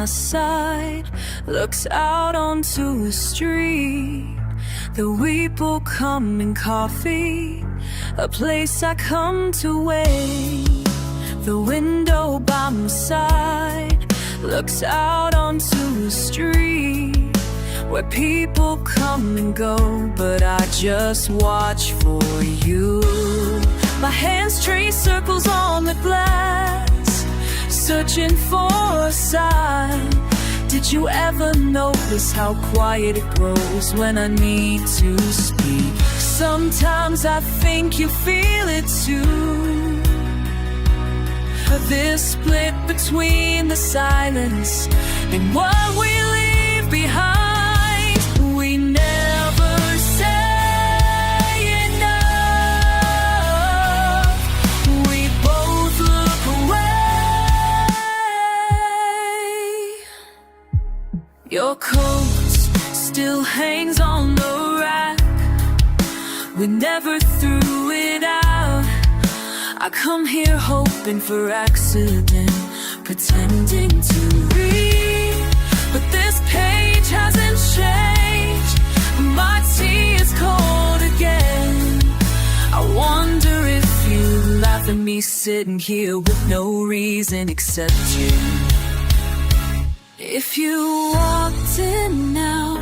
my side looks out onto a street. The people come in coffee, a place I come to wait. The window by my side looks out onto a street where people come and go, but I just watch for you. My hands trace circles on the glass, searching for a sign. Did you ever notice how quiet it grows when I need to speak? Sometimes I think you feel it too. This split between the silence and what we leave behind. We never say enough. We both look away. Your coat still hangs on the rack. We never threw it out. I come here hoping for accident, pretending to read, but this page hasn't changed. My tea is cold again. I wonder if you laugh at me sitting here with no reason except you. If you walked in now,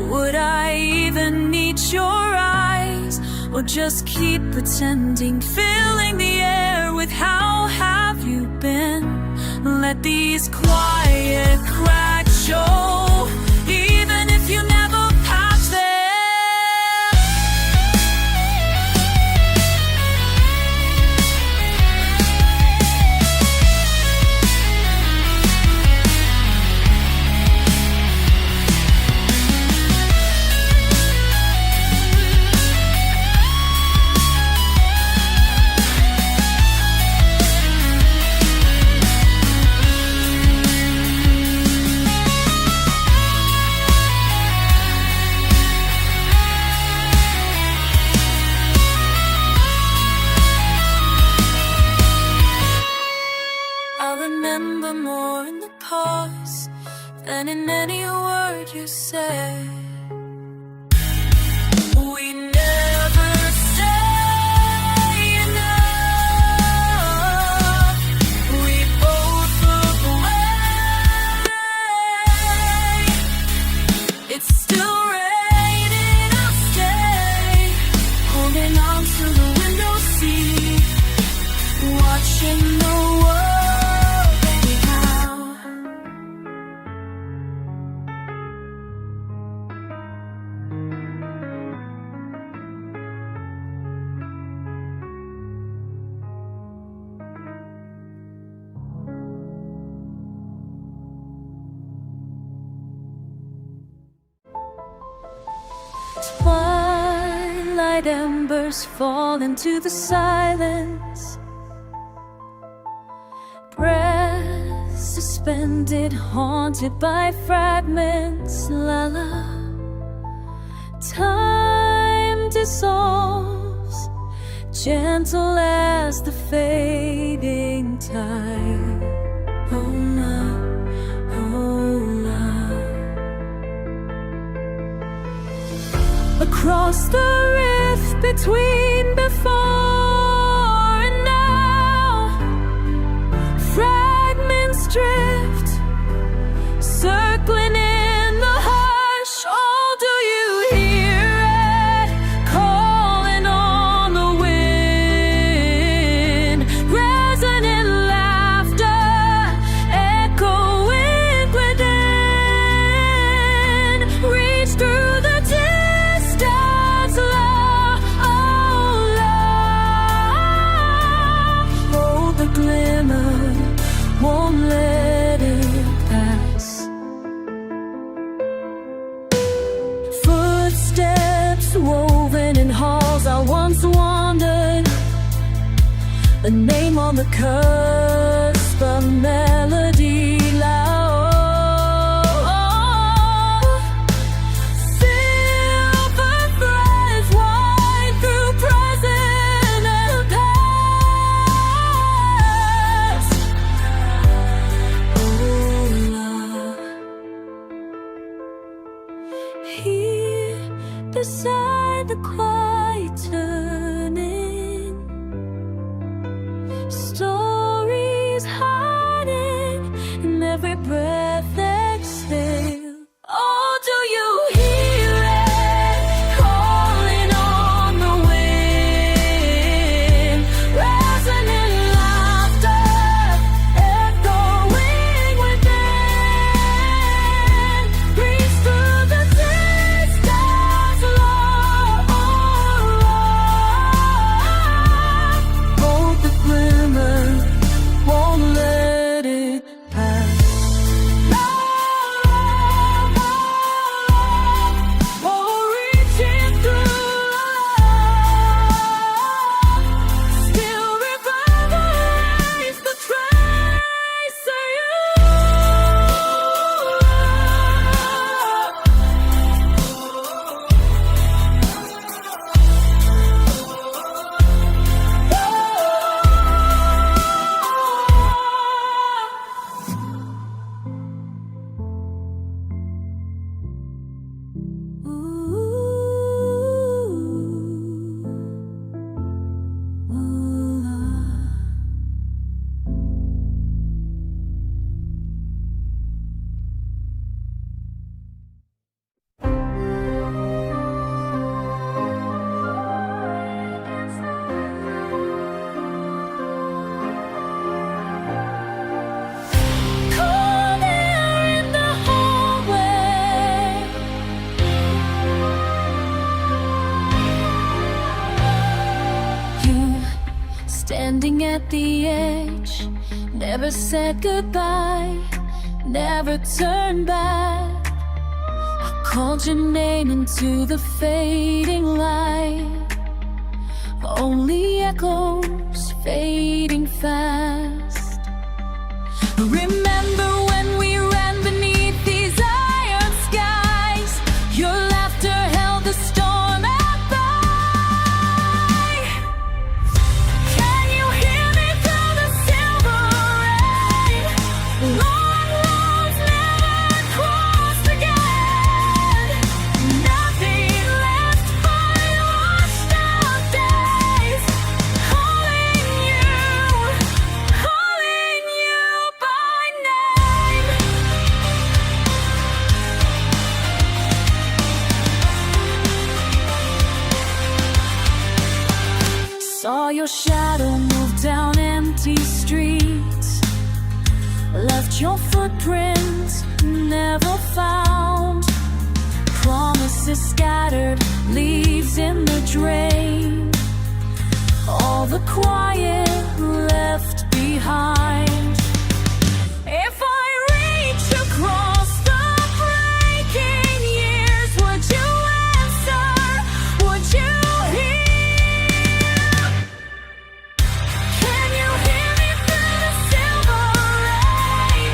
would I even need your eyes? Or just keep pretending, filling the air with how have you been? Let these quiet cracks show, even if you never patch them. Remember more in the pause than in any word you said. We never say enough. We both look away. It's still raining, I'll stay, holding on to the window seat, watching the world. Twilight embers fall into the silence, breath suspended, haunted by fragments. La la. Time dissolves, gentle as the fading tide. Oh no, oh no. Across the rift between before and now, fragments drift, circling in the hush. Oh, do you hear it calling on the wind? Resonant laughter echoing within. Reach through the distance, love, oh love. Hold the glimmer, won't let it pass. Footsteps woven in halls I once wandered, a name on the cusp of melody. Silver threads wind through present and past. Oh, love. here beside the quiet turning, stories hiding in every breath exhale. Oh, do you hear it calling on the wind? Resonant laughter echoing within, reach through the distance long. Hold the glimmer, won't let it pass. Standing at the edge, never said goodbye, never turned back. I called your name into the fading light, only echoes fading fast. Remember when we ran beneath these iron skies, your laughter held the storm at bay. Can you hear me through the silver rain? Long roads never crossed again, nothing left but washed out days, calling you by name. Saw your shadow move down empty streets, left your footprints never found, promises scattered, leaves in the drain, all the quiet left behind. If I reach across the breaking years, would you answer? Would you hear? Can you hear me through the silver rain?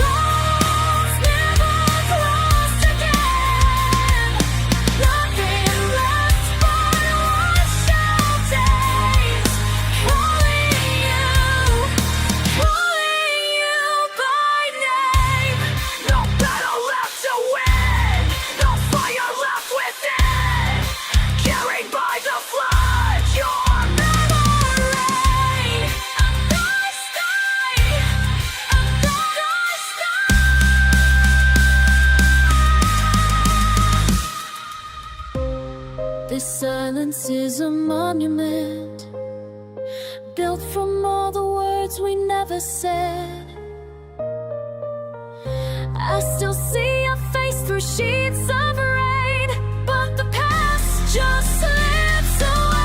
Roads never crossed again, nothing left but washed out days, calling you by name. No battle left to win, no fire left within, carried by the flood, your memory. This silence is a monument, built from all the words we never said. I still see your face through sheets of rain, but the past just slips away.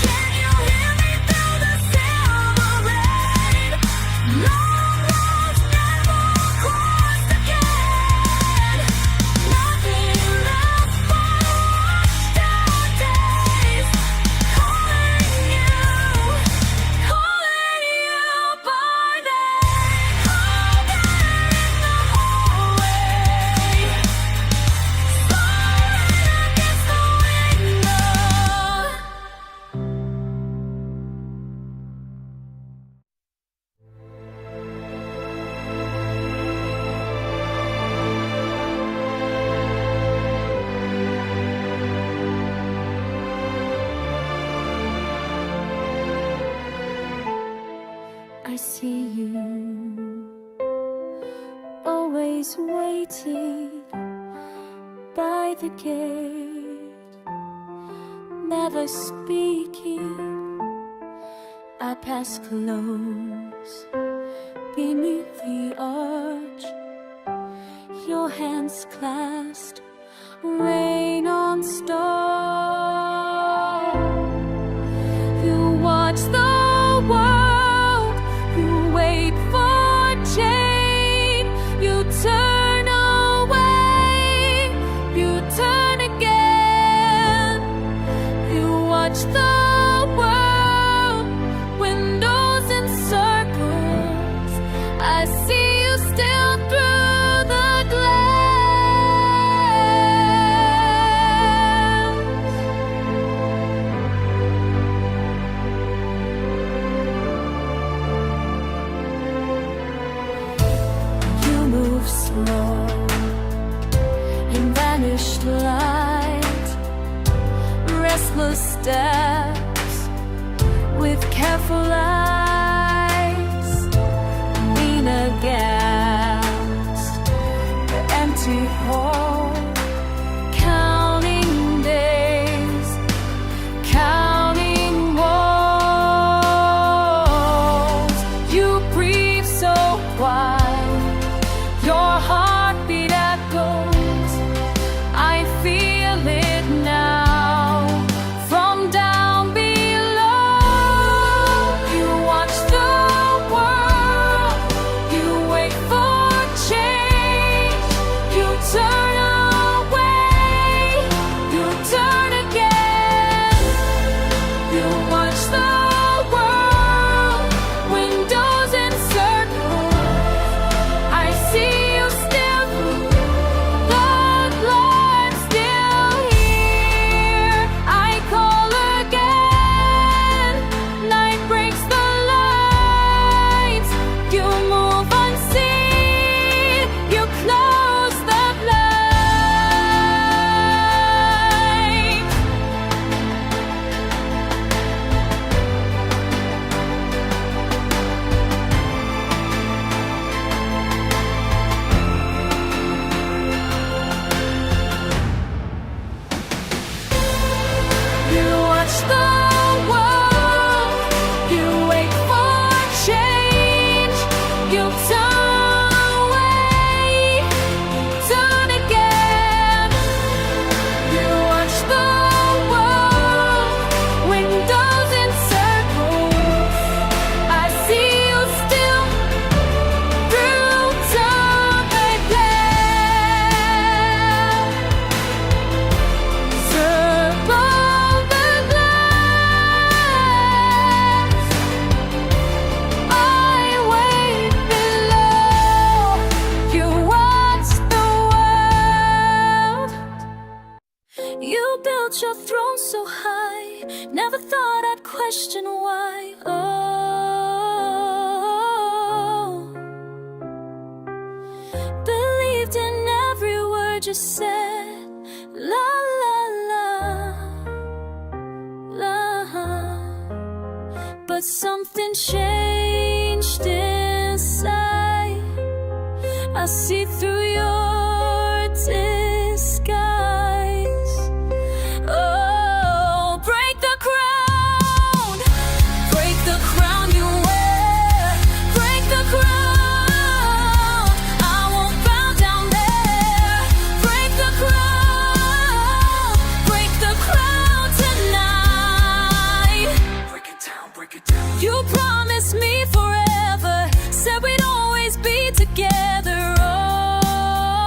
Can you hear me through the silver see you, always waiting by the gate, never speaking. I pass close beneath the arch, your hands clasped, rain on stone. You watch the world, you wait for change, you turn away, you turn again. You watch the world, windows in circles. I see you still through the glass. You move slow in vanished light, restless steps with careful eyes, lean against the empty hall, counting days, counting walls. You breathe so wide, your heartbeat echoes. I feel it now from down below. You watch the world, you wait for change, you turn away, you turn again. You watch the world, windows in circles. I see you still through the glass, still here. I call again, night breaks the lights. You move unseen, you close the blind. You watch the world, you wait for change, you turn away, turn again. You watch the world, windows in circles. I see you still through time and glass. Circle the glass. I wait below. You watch the world. You built your throne so high, never thought I'd question why. Oh, believed in every word you said. La la la la. But something changed inside. I see through your disguise. Oh, break the crown, break the crown you wear, break the crown. I won't bow down there. Break the crown, break the crown tonight. Break it down, break it down. You promised me forever, said we'd always be together. Oh,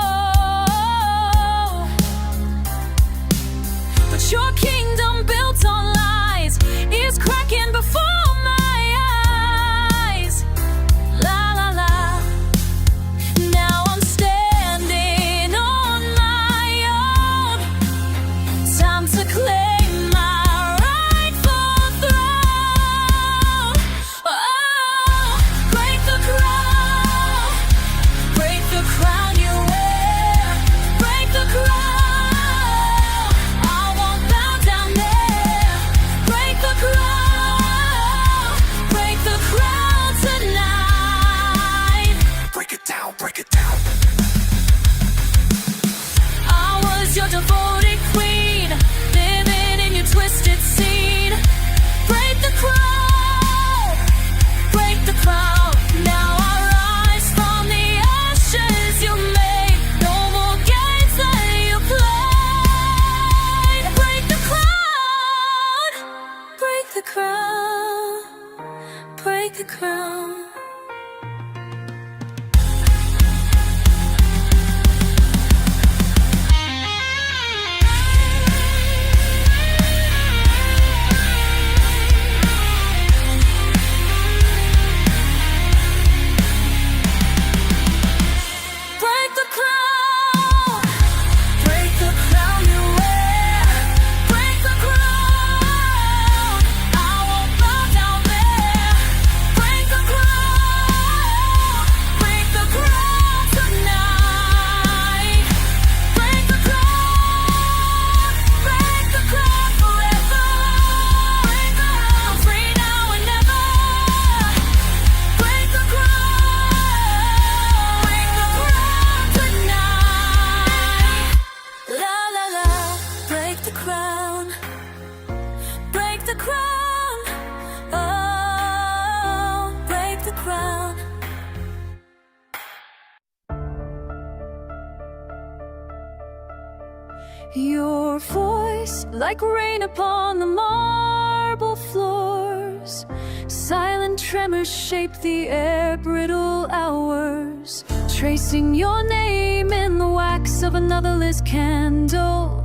the crown, break the crown. Your voice, like rain upon the marble floors, silent tremors shape the air, brittle hours, tracing your name in the wax of another lit candle.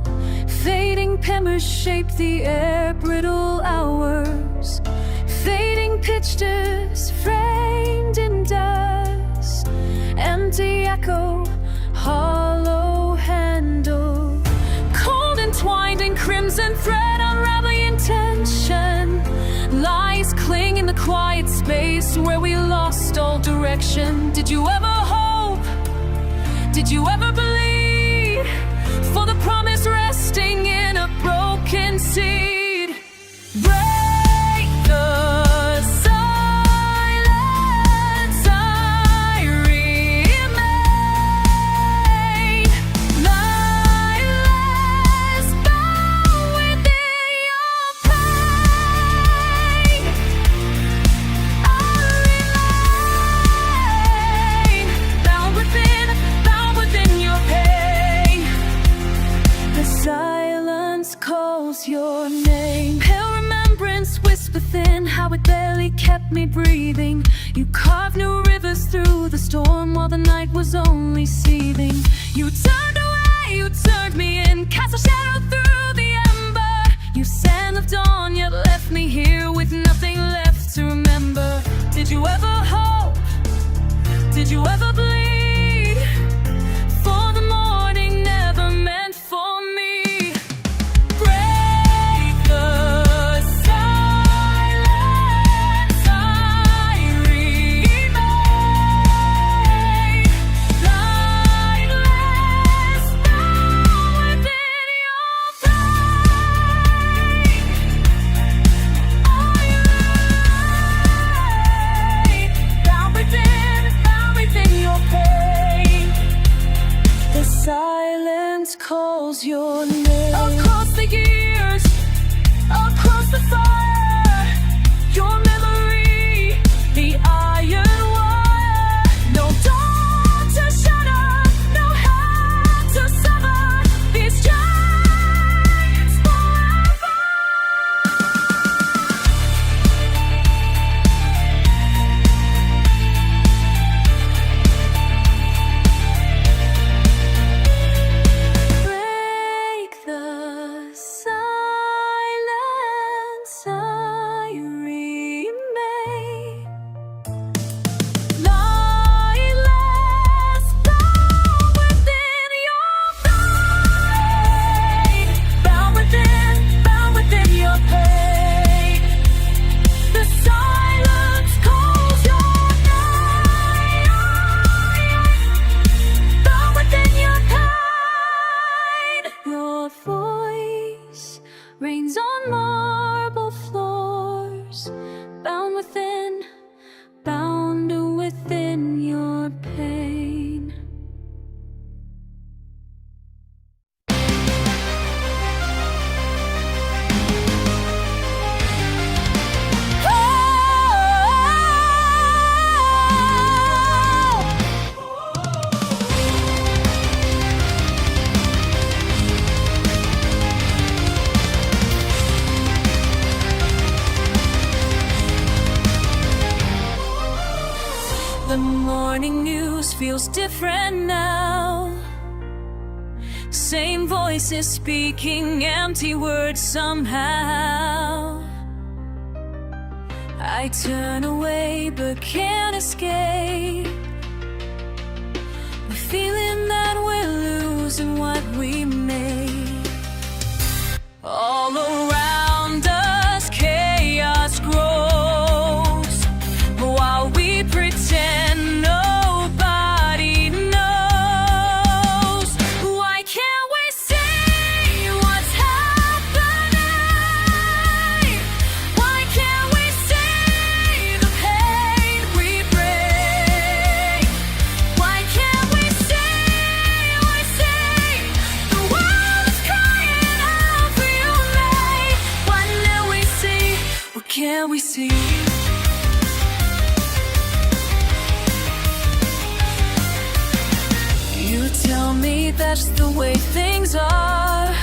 Fading tremors shape the air, brittle hours, fading pictures framed in dust, empty echo, hollow handle, entwined in crimson thread, unraveling intention. Lies cling in the quiet space where we lost all direction. Did you ever hope? Did you ever believe? For the promise resting in a broken seed. Break the silence, I remain. Lifeless, bound within your pain. I remain, bound within your pain. The silence calls your name. Pale remembrance whisper thin, how it barely kept me breathing. You carved new rivers through the storm while the night was only seething. You turned away, you turned me in, cast a shadow through the ember. You sang of dawn, yet left me here with nothing left to remember. Did you ever hope? Did you ever bleed? For the morning never meant for me. Break the silence, I remain. Lightless, bound within your pain. I remain, bound within your pain. The silence calls your name. Across the years, across the fire, your memory, the iron wire. No dawn to shatter, no hand to sever these chains forever. Break morning news feels different now. Same voices speaking empty words somehow. I turn away but can't escape the feeling that we're losing what we made. All around us chaos grows while we pretend nobody knows. Why can't we see what's happening? Why can't we see the pain we break? Why can't we see the world is crying out for you and me? Why can't we see? What can't we see? You tell me that's the way things are,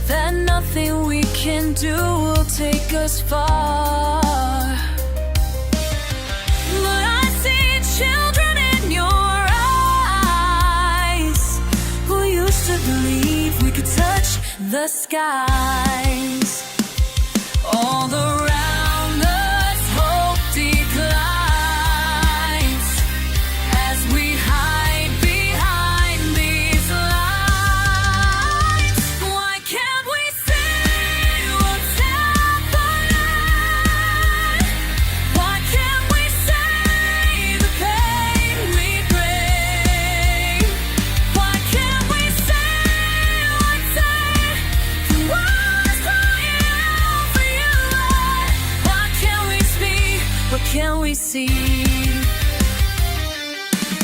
that nothing we can do will take us far. But I see children in your eyes who used to believe we could touch the skies. All around us hope declines as we hide behind these lines. Why can't we see what's happening? Why can't we see the pain we break? Why can't we see what's the world is crying out for you? Why can't we speak? What can we see?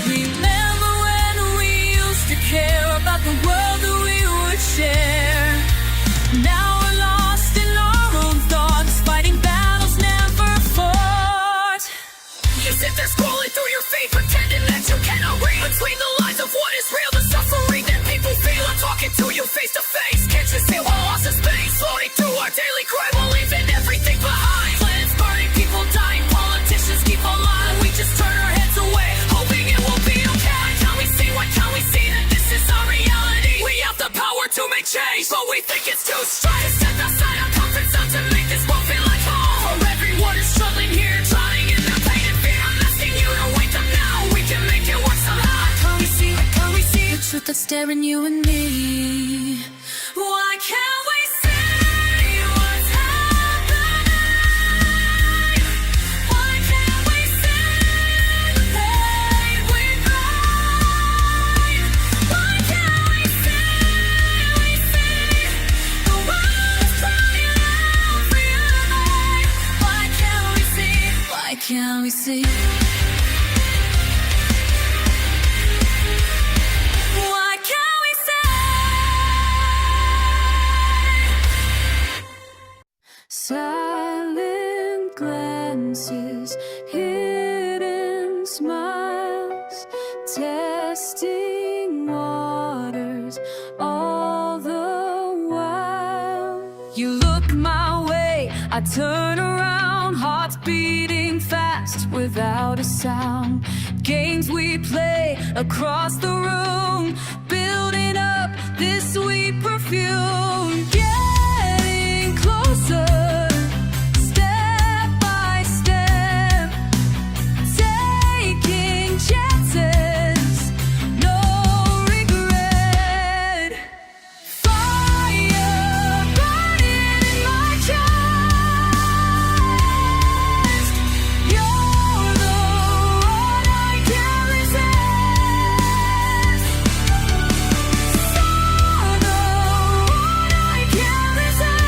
Remember when we used to care about the world that we would share? Now we're lost in our own thoughts, fighting battles never fought. You sit there scrolling through your feed, pretending that you cannot read between the lines of what is real, the suffering that people feel. I'm talking to you face to face. Can't you see we're lost in space, floating through our daily crime, we're leaving everything behind. Planets burning, people dying, politicians keep on lying. We just turn our heads away, hoping it will be okay. Why can't we see that this is our reality? We have the power to make change, but we think it's too straight. Step outside our comfort zone to make this world feel like home. For everyone who's struggling here, trying in their pain and fear, I'm asking you to wake up now. We can make it work somehow. Can't we see? Can't we see the truth that's staring you and me? Why can't we see what's happening? Why can't we see the pain we break? Why can't we see the world is crying out for you and me? Why can't we see? Why can't we see? Why can't we say? Silent glances, hidden smiles, testing waters all the while. You look my way, I turn around, hearts beating fast without a sound. Games we play across the room, building up this sweet perfume. Getting closer, step by step, taking chances, no regret. Fire burning in my chest. You're the one I can't resist. You're the one I can't resist.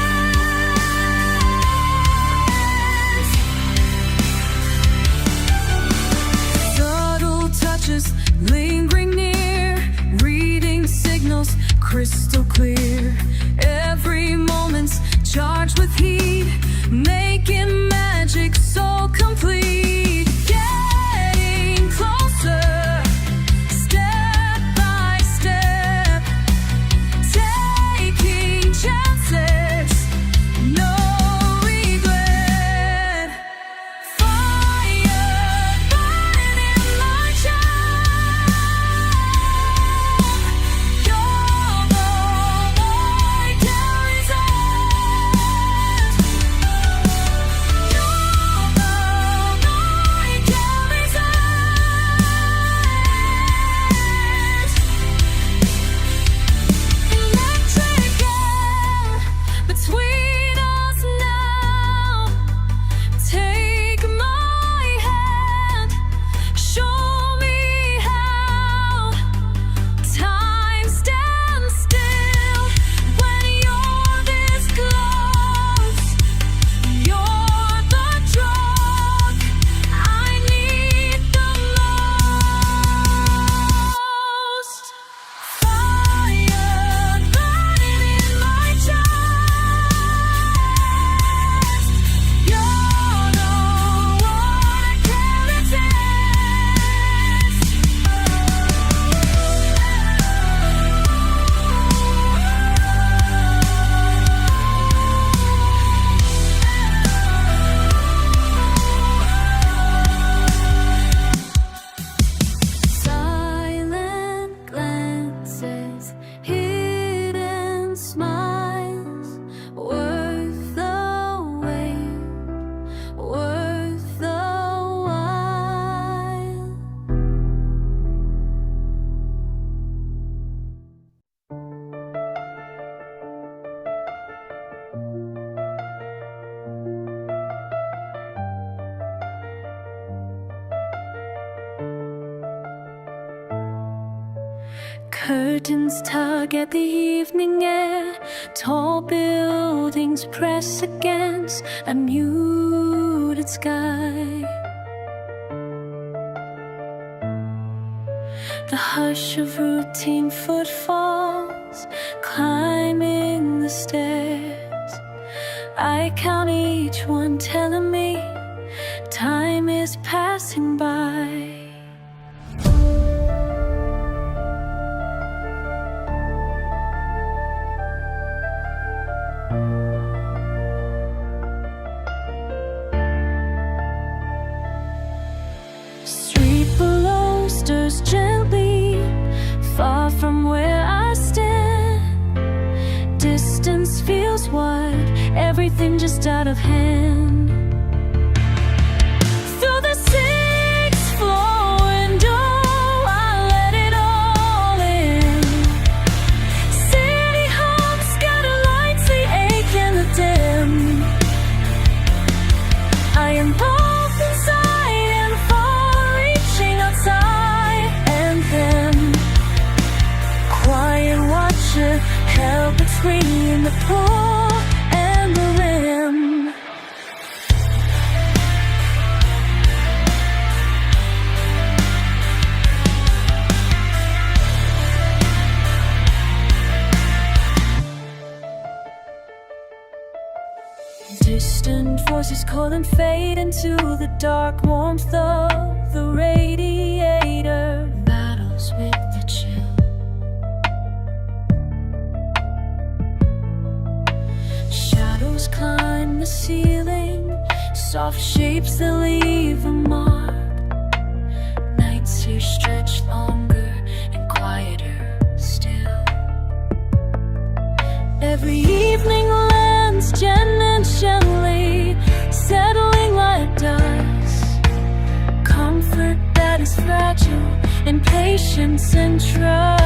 Subtle touches lingering near, reading signals crystal clear. Every moment's charged with heat, making magic so complete. Getting closer, step by step, taking chances, no regret. Fire burning Curtains tug at the evening air, tall buildings press against a muted sky. The hush of routine footfalls climbing the stairs. I count each one, telling me time is passing by. Street below stirs gently, far from where I stand. Distance feels wide, everything just out of hand. Through the sixth floor window, I let it all in. City hums, scatter lights, the ache and the dim. I am both inside and far-reaching outside, and then quiet watcher held between the pool and the rim. Distant voices call and fade into the dark warmth of the radiator. Battles with the chill. Shadows climb the ceiling, soft shapes that leave a mark. Nights here stretch longer and quieter still. Every evening lands gently, settling like dust. Comfort that is fragile, and patience and trust.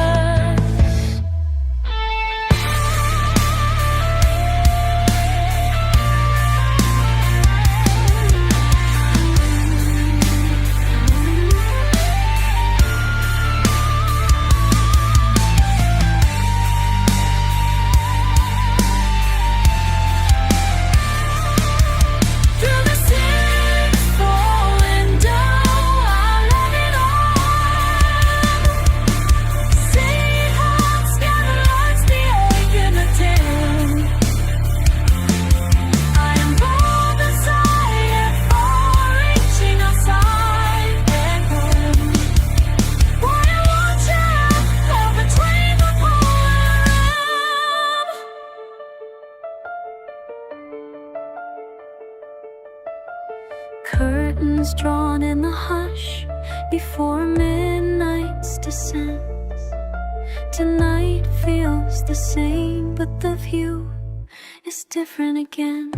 Curtains drawn in the hush before midnight's descents. Tonight feels the same, but the view is different again.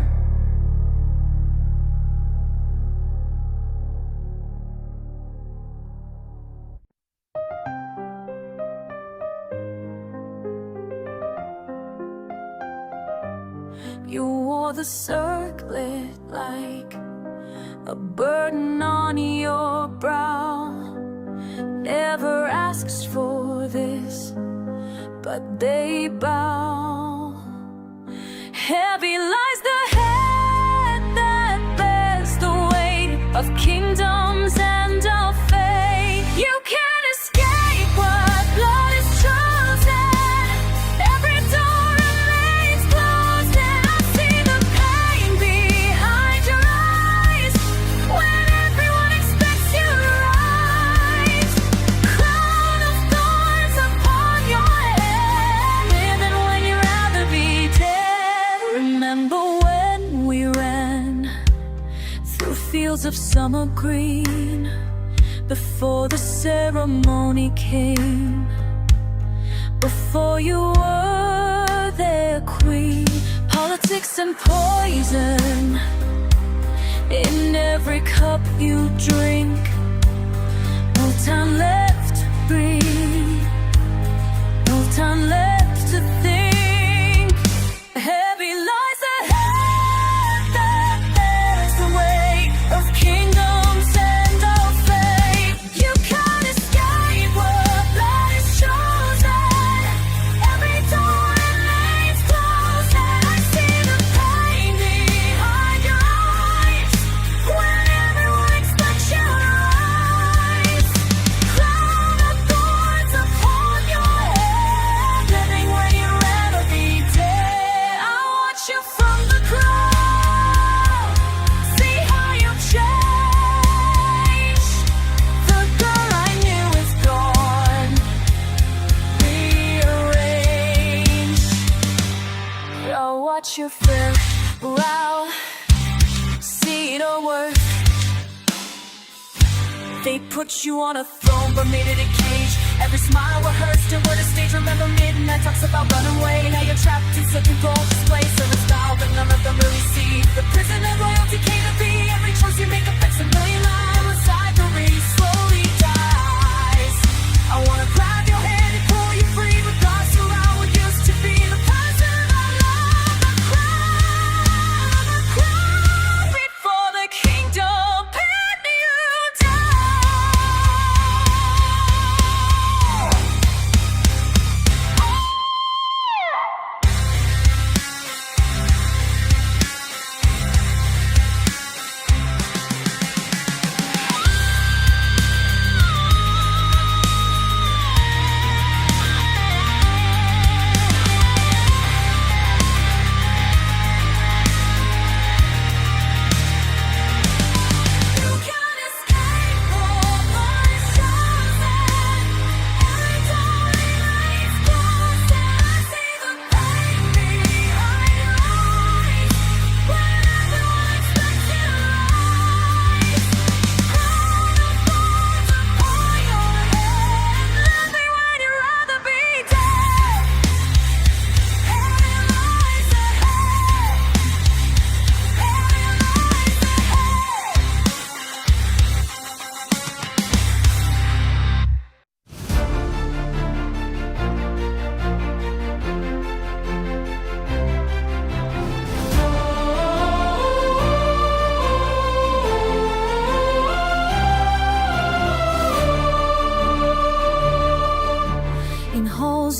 You wore the circlet like a burden on your brow. Never asks for this, but they bow. Heavy lies the head that bears the weight of kingdoms and of fate. You can't escape what blood is chosen. Every door remains closed, and I see the pain behind your eyes when everyone expects you to rise. Crown of thorns upon your head, living when you'd rather be dead. Remember when we ran through fields of summer green, before the ceremony came, before you were their queen. Politics and poison in every cup you drink. No time left to breathe, no time left to think. Heavy lies the head that bears the weight of kingdoms and of fate. You can't escape what blood is chosen. your worth. They put you on a throne but made it a cage. Every smile rehearsed and word a stage. Remember midnight talks about running away. Now you're trapped in such a gold display. Service style but none of them really see the prison of royalty came to be. Every choice you make affects a million lives. Ivory slowly dies. I wanna grab your hand and pull you free, but lost around what used to be the person I love. The crown before the kingdom. Pin you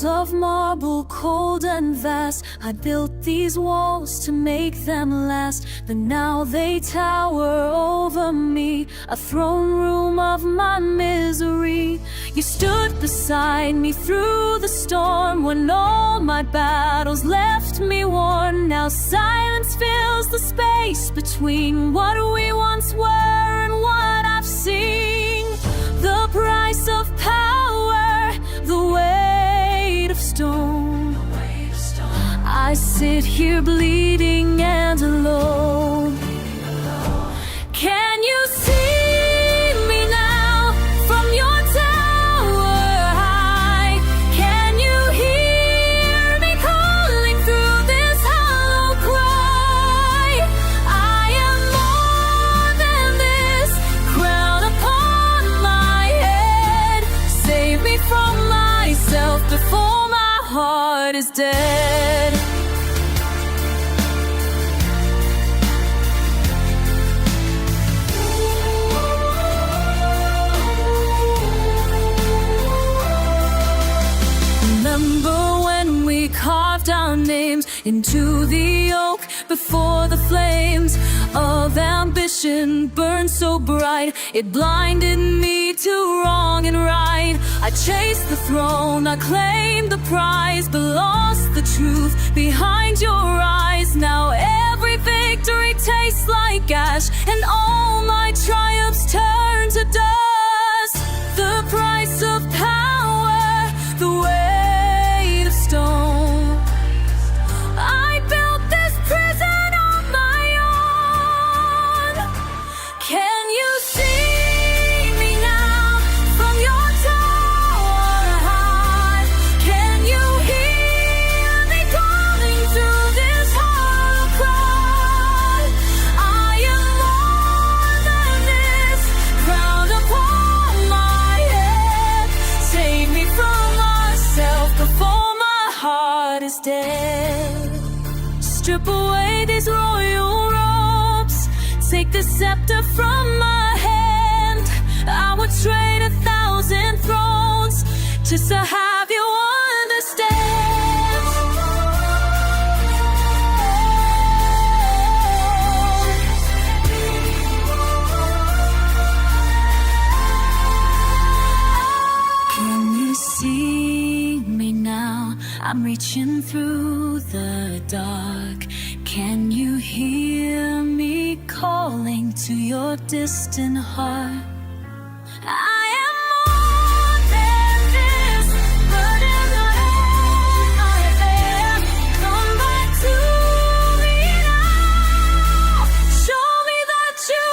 of marble, cold and vast, I built these walls to make them last, but now they tower over me, a throne room of my misery. You stood beside me through the storm when all my battles left me worn. Now silence fills the space between what we once were and what I've seen. The price of power, the weight of stone. I sit here bleeding and alone. Can you see me now from your tower high? Can you hear me calling through this hollow cry? I am more than this crown upon my head. Save me from myself before my heart is dead. Remember when we carved our names into the oak before the flames of ambition burned so bright, it blinded me to wrong and right. I chased the throne, I claimed the prize, but lost the truth behind your eyes. Now every victory tastes like ash, and all my triumphs turn to dust. The price of power, the weight of stone. I built this prison on my own. Can you see me now from your tower high? Can you hear me calling through this hollow cry? I am more than this crown upon my head. Save me from myself before my heart is dead. Strip away these royal robes, take the scepter from my hand. I would trade 1,000 thrones just to have you understand. Can you see me now? I'm reaching through the dark. Can you hear me calling to your distant heart? I am more than this burden I bear. Come back to me now. Show me that you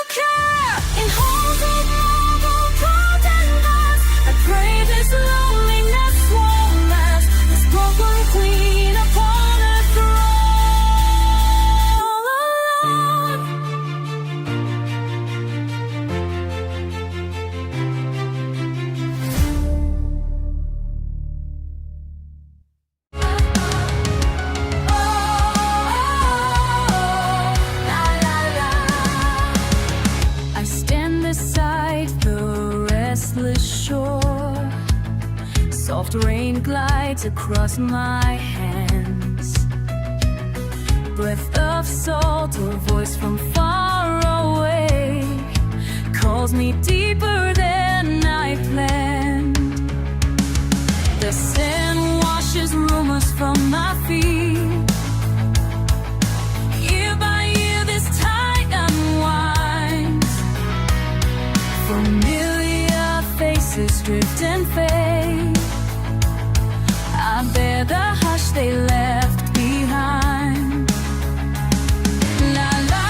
glides across my hands. Breath of salt or voice from far away calls me deeper than I planned. The sand washes rumors from my feet. Year by year this tide unwinds. Familiar faces drift and fade. I bear the hush they left behind. La la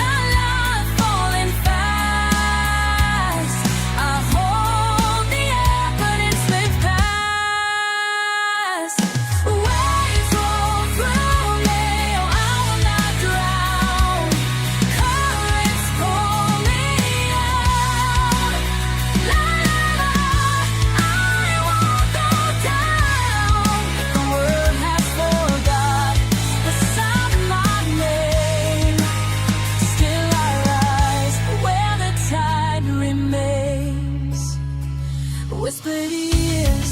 la la, falling fast. I hold the air, but it slips past. Waves roll through me, oh, I will not drown. Currents pull me out. La la la, I won't go down. The world has forgot the sound of my name. Still I rise where the tide remains. Whispered years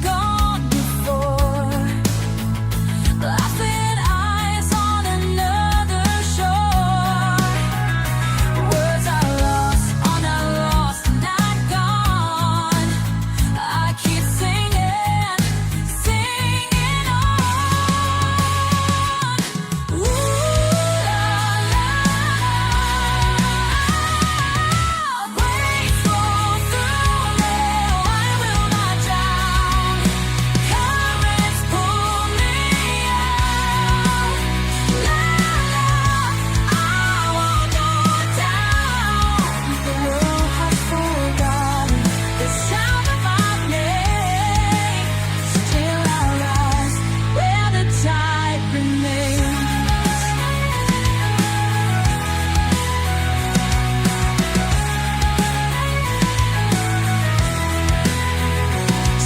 gone before, laughing eyes on another shore. Words are lost, are not lost, not gone. I keep singing, singing on. Ooh la la, waves roll through me, oh, I will not drown. Currents pull me out. La la, I won't go down. The world has forgotten the sound of my name. Still I rise where the tide remains.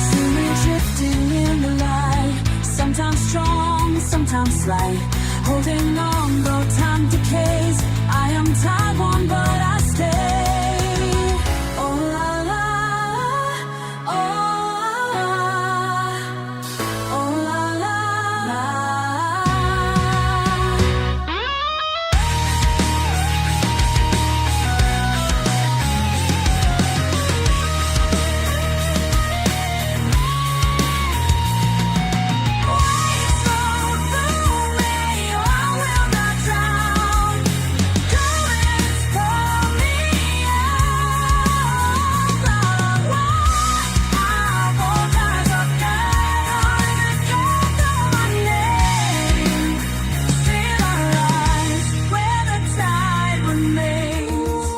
Swimming, drifting in the light, sometimes strong, sometimes slight. Holding on though time decays. I am tired-worn, but I stay. Oh la la, oh la la, oh la la la. Waves roll through me, oh, I will not drown. Currents pull me out. La la, I won't rise again. On the strength of my name. Still I rise where the tide remains.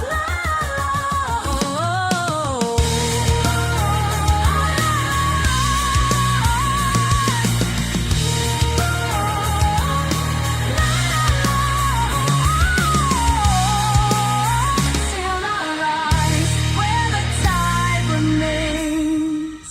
La Still I rise where the tide remains.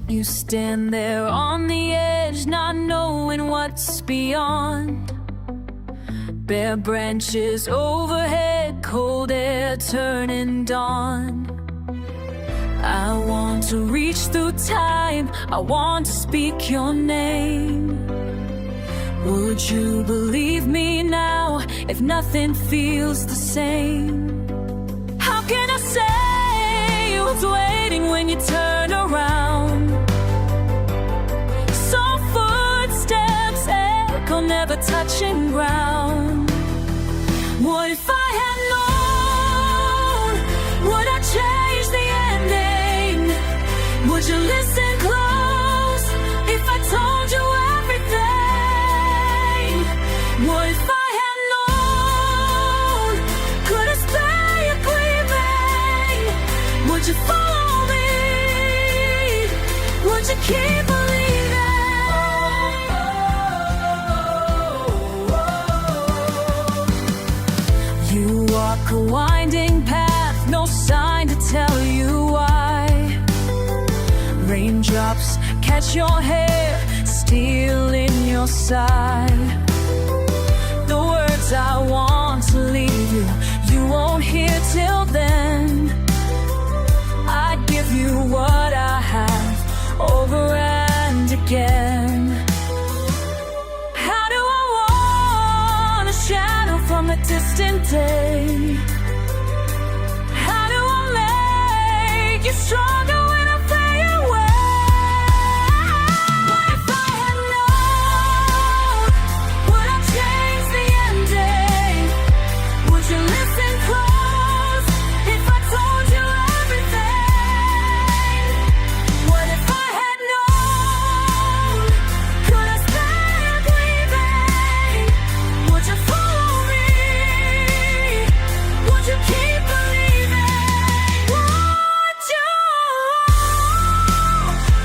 You stand there on the edge, not knowing what's beyond. Bare branches overhead, cold air turning dawn. I want to reach through time, I want to speak your name. Would you believe me now if nothing feels the same? How can I say what's waiting when you turn around? Soft footsteps echo, never touching ground. What if I had known? Would I change the ending? Would you listen close if I told you everything? What if I had known? Could I spare you grieving? Would you follow me? Would you keep believing? You walk a winding path, no sign to tell you why. Raindrops catch your hair, steal in your side. The words I want to leave you, you won't hear till then. I'd give you what I have over and again. How do I want a shadow from a distant day? How do I make you stronger when I fade away? What if I had known? Would I change the ending? Would you listen close if I told you everything? What if I had known? Could I stay believing? Would you follow me? Would you keep believing? Would you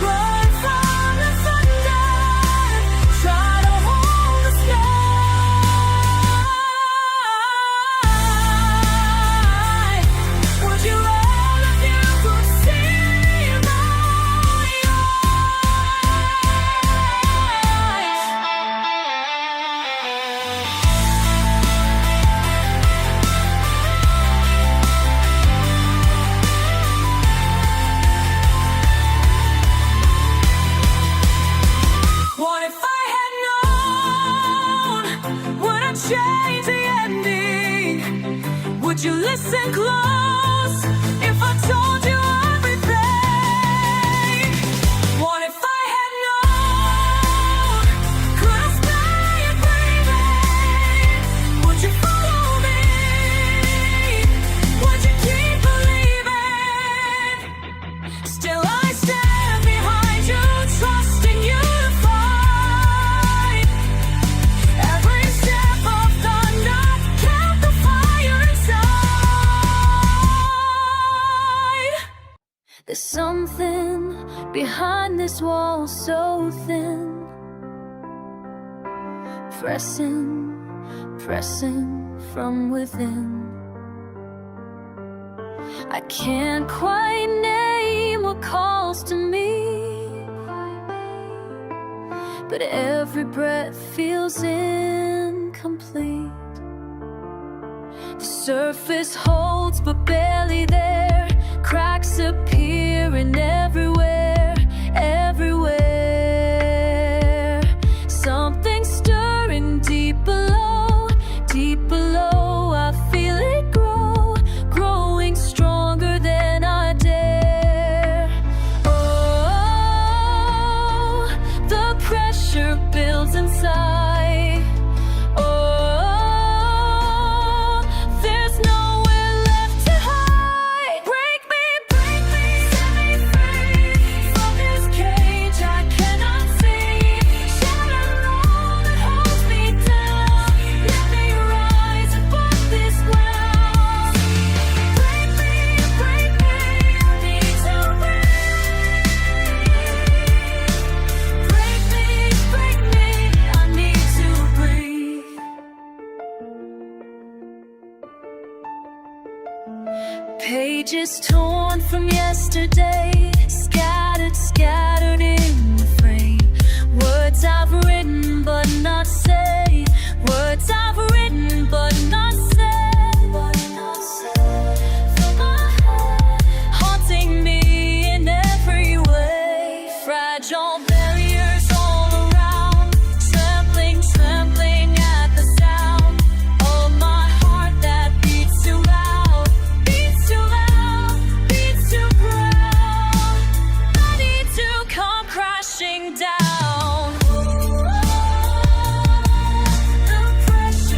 run from the thunder? Try to hold the sky. Would you all if you could see my What if I had known? Would I change the ending? Would you listen close if I told you everything? What if I had known? Could I stay breathing? Would you follow me? Would you keep believing? Still I stand behind you, trusting you to fight. Every step of thunder, count the fire inside. There's something behind this wall so thin, pressing from within. I can't quite name what calls to me, but every breath feels incomplete. The surface holds but barely there. Cracks appearing everywhere, everywhere. Something stirring deep below, deep below. I feel it grow, growing stronger than I dare. Oh, the pressure builds inside. Oh, there's nowhere left to hide. Break me, set me free from this cage I cannot see. Shatter all that holds me down. Let me rise above this ground. Break me, I need to breathe. Break me, I need to breathe. Pages torn from yesterday, scattered in the frame. Words I've written but not say. Words I've written but not said. Fill my head, haunting me in every way. Fragile barriers all around, trembling at the sound of my heart that beats too loud, beats too proud. I need to come crashing down. The pressure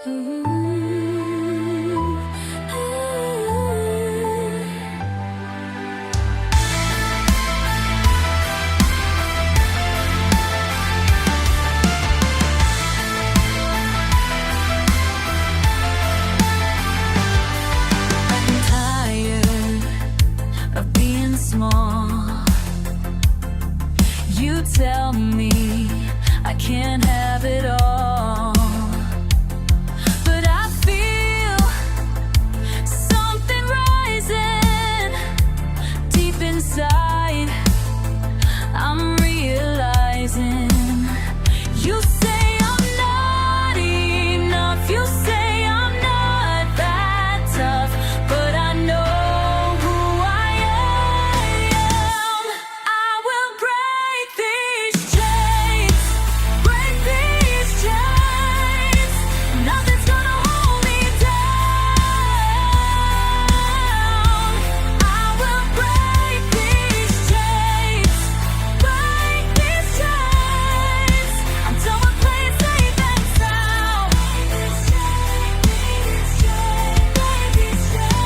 I'm tired of being small. You tell me I can't have it all, but I feel something rising deep inside. I'm realizing you say I'm not enough. You say I'm not that tough, but I know who I am. I will break these chains, break these chains. Nothing's gonna hold me down. I will break these chains, break these chains. I'm done with playing safe and sound. These chains, these chains, break these chains.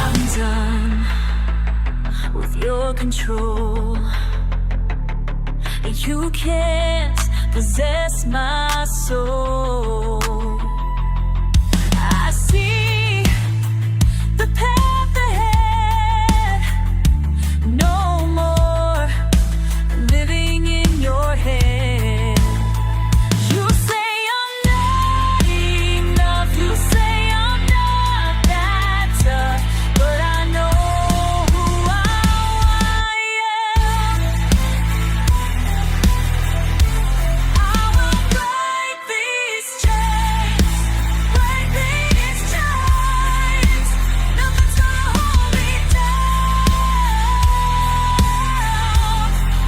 I'm done with your control. You can't possess my soul. I see the path ahead. No more living in your head. You say I'm not enough. You say I'm not that tough, but I know who I am. I will break these chains, break these chains. Nothing's gonna hold me down.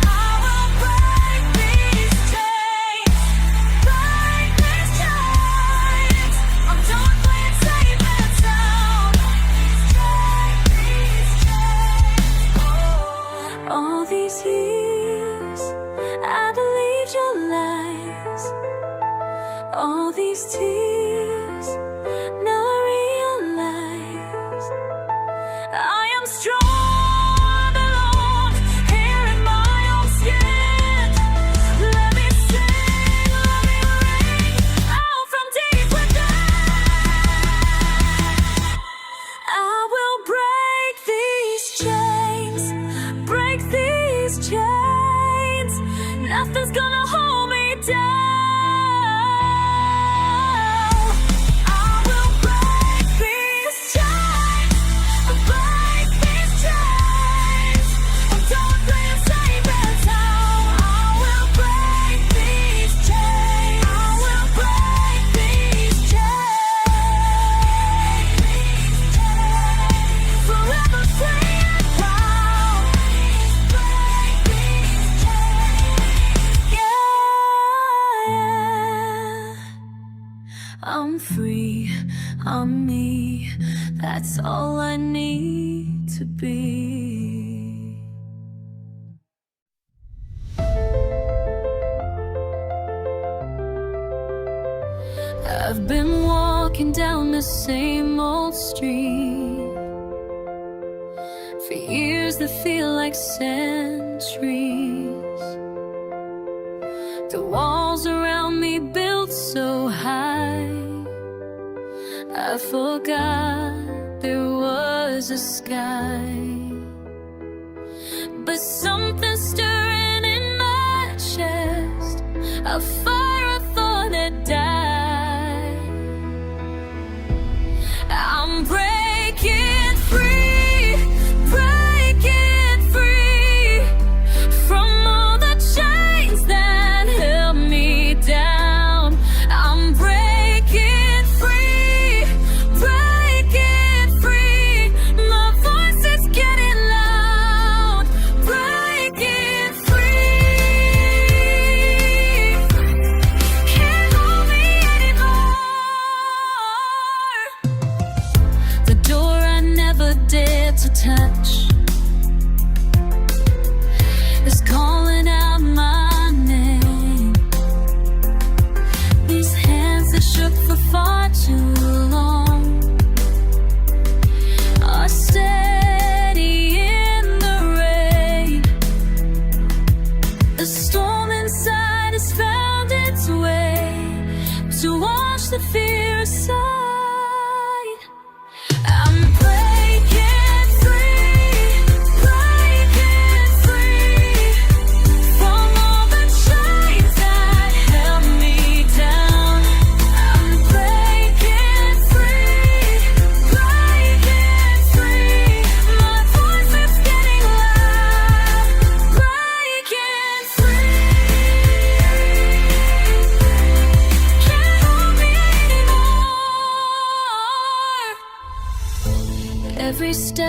I will break these chains, break these chains. I'm done playing safe and sound. These chains. All these years I believed your lies. All these tears, now I realize I am strong alone here in my own skin. Let me sing, let me ring out from deep within. I will break these chains, break these chains. Nothing's gonna hold me down. I will break these chains, break these chains. I'm done playing safe and sound. I will break these chains. I will break these chains. Forever free and proud. Break these chains. Yeah. I'm free, I'm me. That's all I need to be. I've been walking down the same old street for years that feel like centuries. The walls around me built so high, I forgot there was a sky. But something stirring in my chest, a fire I thought had died. I'm breaking free, breaking free from all the chains that held me down. I'm breaking free, breaking free. My voice is getting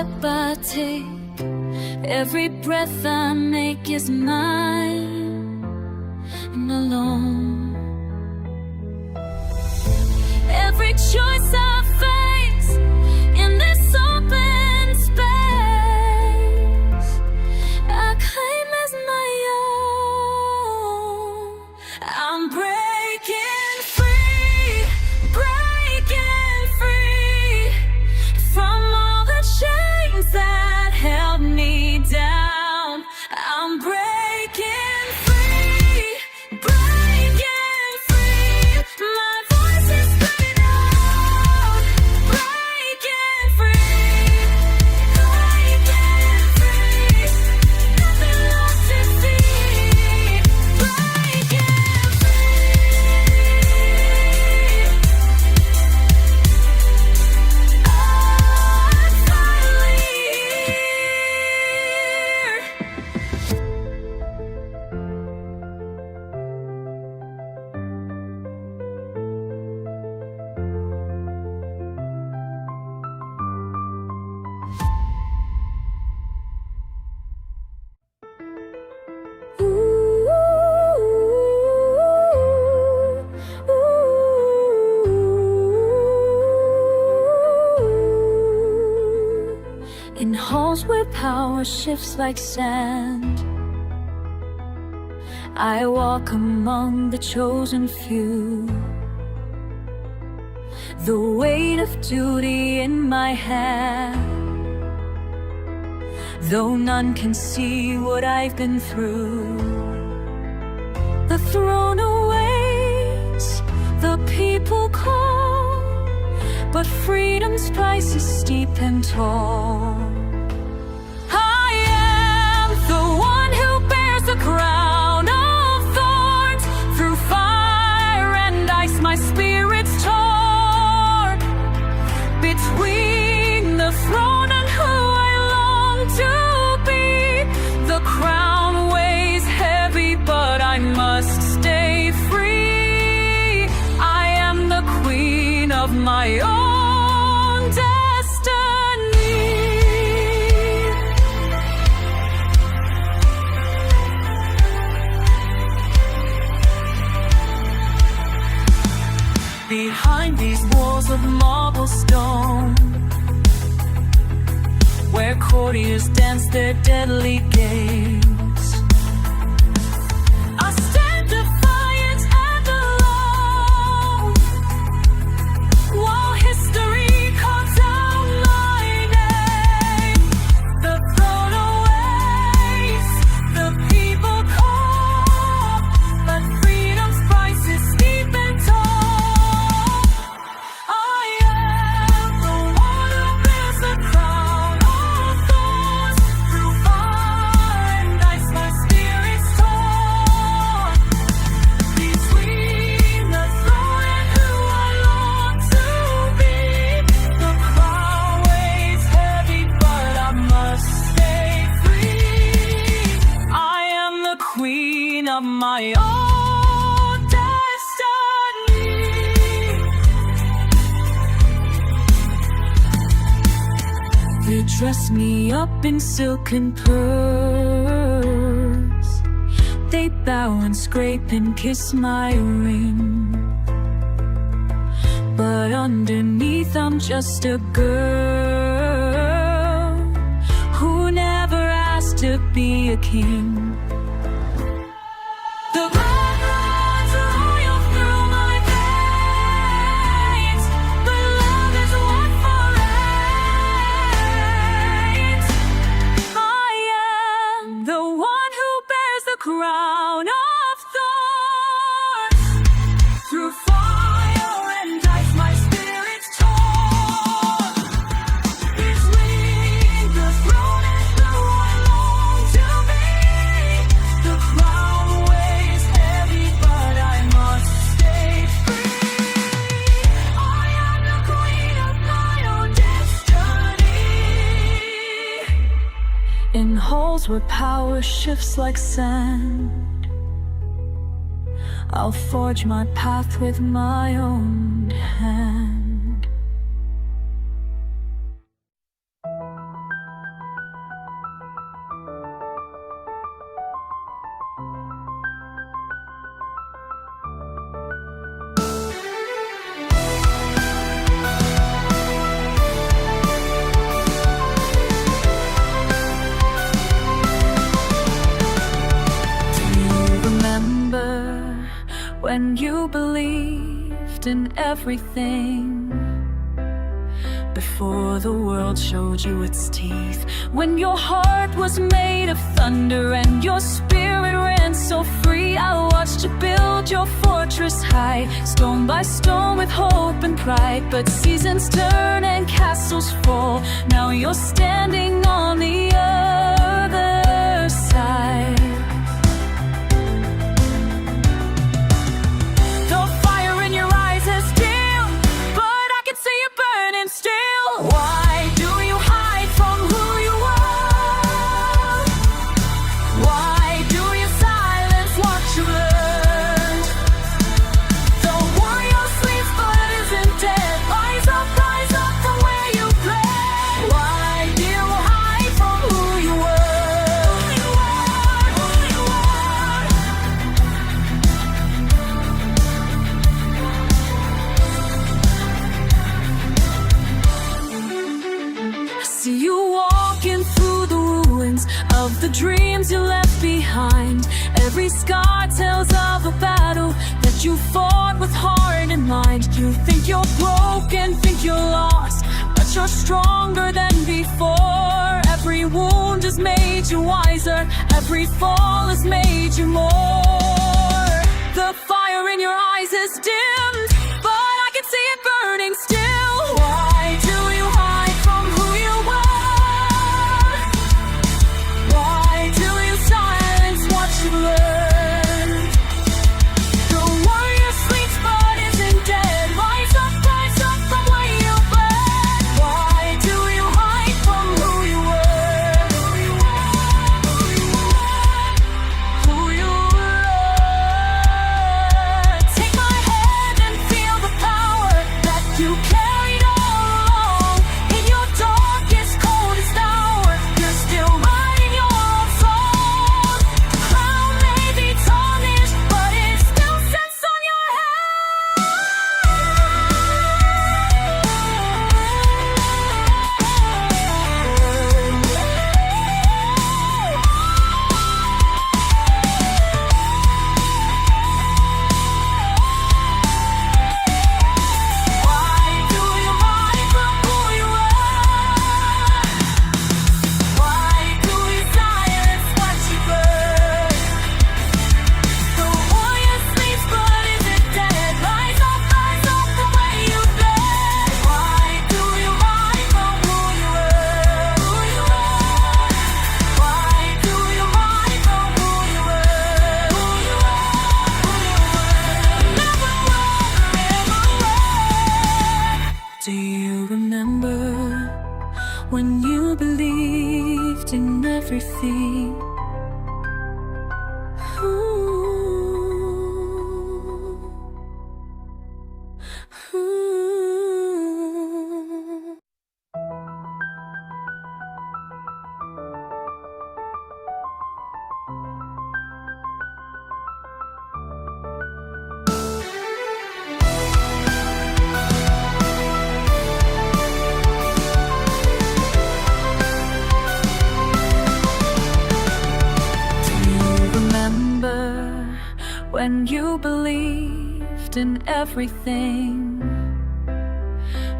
step I take, every breath I make is mine and alone. Every choice I face in this open space, I claim as my own. I'm breaking free, breaking free from all the chains that held me down. I'm breaking free, breaking free. My voice is screaming out, breaking free, breaking free. Nothing lost to see, breaking free. I'm finally here. In halls where power shifts like sand, I walk among the chosen few. The weight of duty in my hand, though none can see what I've been through. The throne awaits, the people call, but freedom's price is steep and tall. I am the one who bears the crown of thorns. Through fire and ice my spirit's torn. Between the throne and who I long to be, the crown weighs heavy, but I must stay free. I am the queen of my own destiny. Behind these walls of marble stone, where courtiers dance their deadly games, I stand defiant and alone, while history calls out my name. The throne awaits, the people call, but freedom's price is steep and tall. I am the one who bears the crown of thorns. Through fire and ice my spirit's torn. Between the throne and who I long to be, the crown weighs heavy, but I must stay free. I am the queen of my own destiny. They dress me up in silken pearls, they bow and scrape and kiss my ring, but underneath I'm just a girl who never asked to be a king. The blood runs royal through my veins, but love is what foreigns. I am the one who bears the crown of thorns. Through fire and ice my spirit's torn. Between the throne and who I long to be, the crown weighs heavy, but I must stay free. I am the queen of my own destiny. In halls where power shifts like sand, I'll forge my path with my own hand. when you believed in everything. Before the world showed you its teeth, when your heart was made of thunder and your spirit ran so free. I watched you build your fortress high, stone by stone with hope and pride. But seasons turn and castles fall, now you're standing on the other side. The fire in your eyes is dim, but I can see you burning still. Why do you hide from who you are? Why do you silence what you learned? The warrior sleeps but isn't dead. Rise up from where you bled. Why do you hide from who you were? See you walking through the ruins of the dreams you left behind. Every scar tells of a battle that you fought with heart and mind. You think you're broken, think you're lost, but you're stronger than before. Every wound has made you wiser, every fall has made you more. The fire in your eyes is dimmed, but I can see it burning still. Why do you hide from who you are? Why do you silence what you learned? The warrior sleeps but isn't dead. Rise up from where you bled. Why do you hide from who you were? Who you were. Take my hand and feel the power that you carried all along. In your darkest, coldest hour, you're still writing your own song. The crown may be tarnished, but it still sits on your Why do you hide from who you are? Why do you silence what you heard? The warrior sleeps but isn't dead. Rise up from where you bled. Why do you hide from who you were? Why do you hide from who you were? Never Do you remember when you believed in everything? When you believed in everything,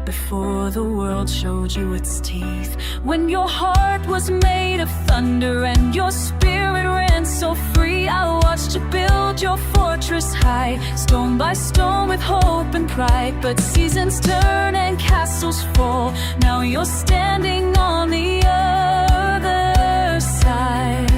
before the world showed you its teeth, when your heart was made of thunder and your spirit ran so free. I watched you build your fortress high, stone by stone with hope and pride. But seasons turn and castles fall, now you're standing on the other side.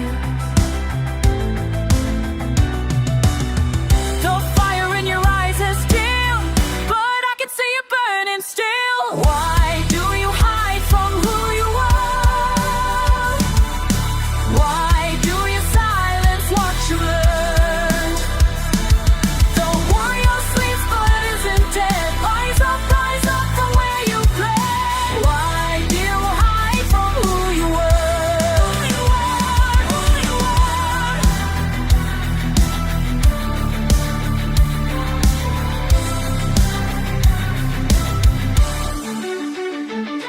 Why do you hide from who you are? Why do you silence what you learned? The warrior sleeps but isn't dead. Rise up from where you bled. Why do you hide from who you were?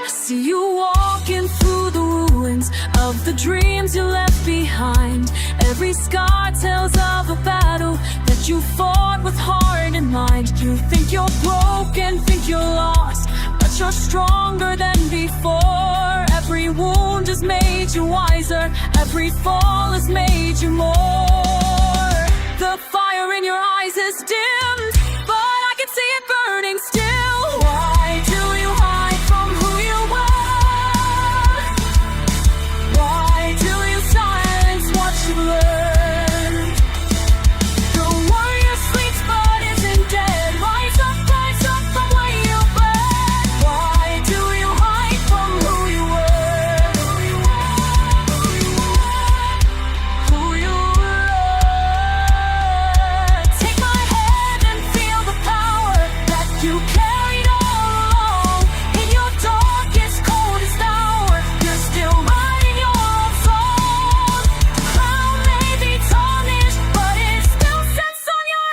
See you walking through the ruins of the dreams you left behind. Every scar tells of a battle that You fought with heart and mind. You think you're broken, think you're lost, but you're stronger than before. Every wound has made you wiser, every fall has made you more. The fire in your eyes is dimmed, but I can see it burning still. Why do you hide from who you were? Why do you silence what you learned? The warrior sleeps but isn't dead. Rise up from where you've been. Why do you hide from who you were? Who you were. Take my hand and feel the power that you carried all along. In your darkest, coldest hour, you're still writing your own song. The crown may be tarnished, but it still sits on your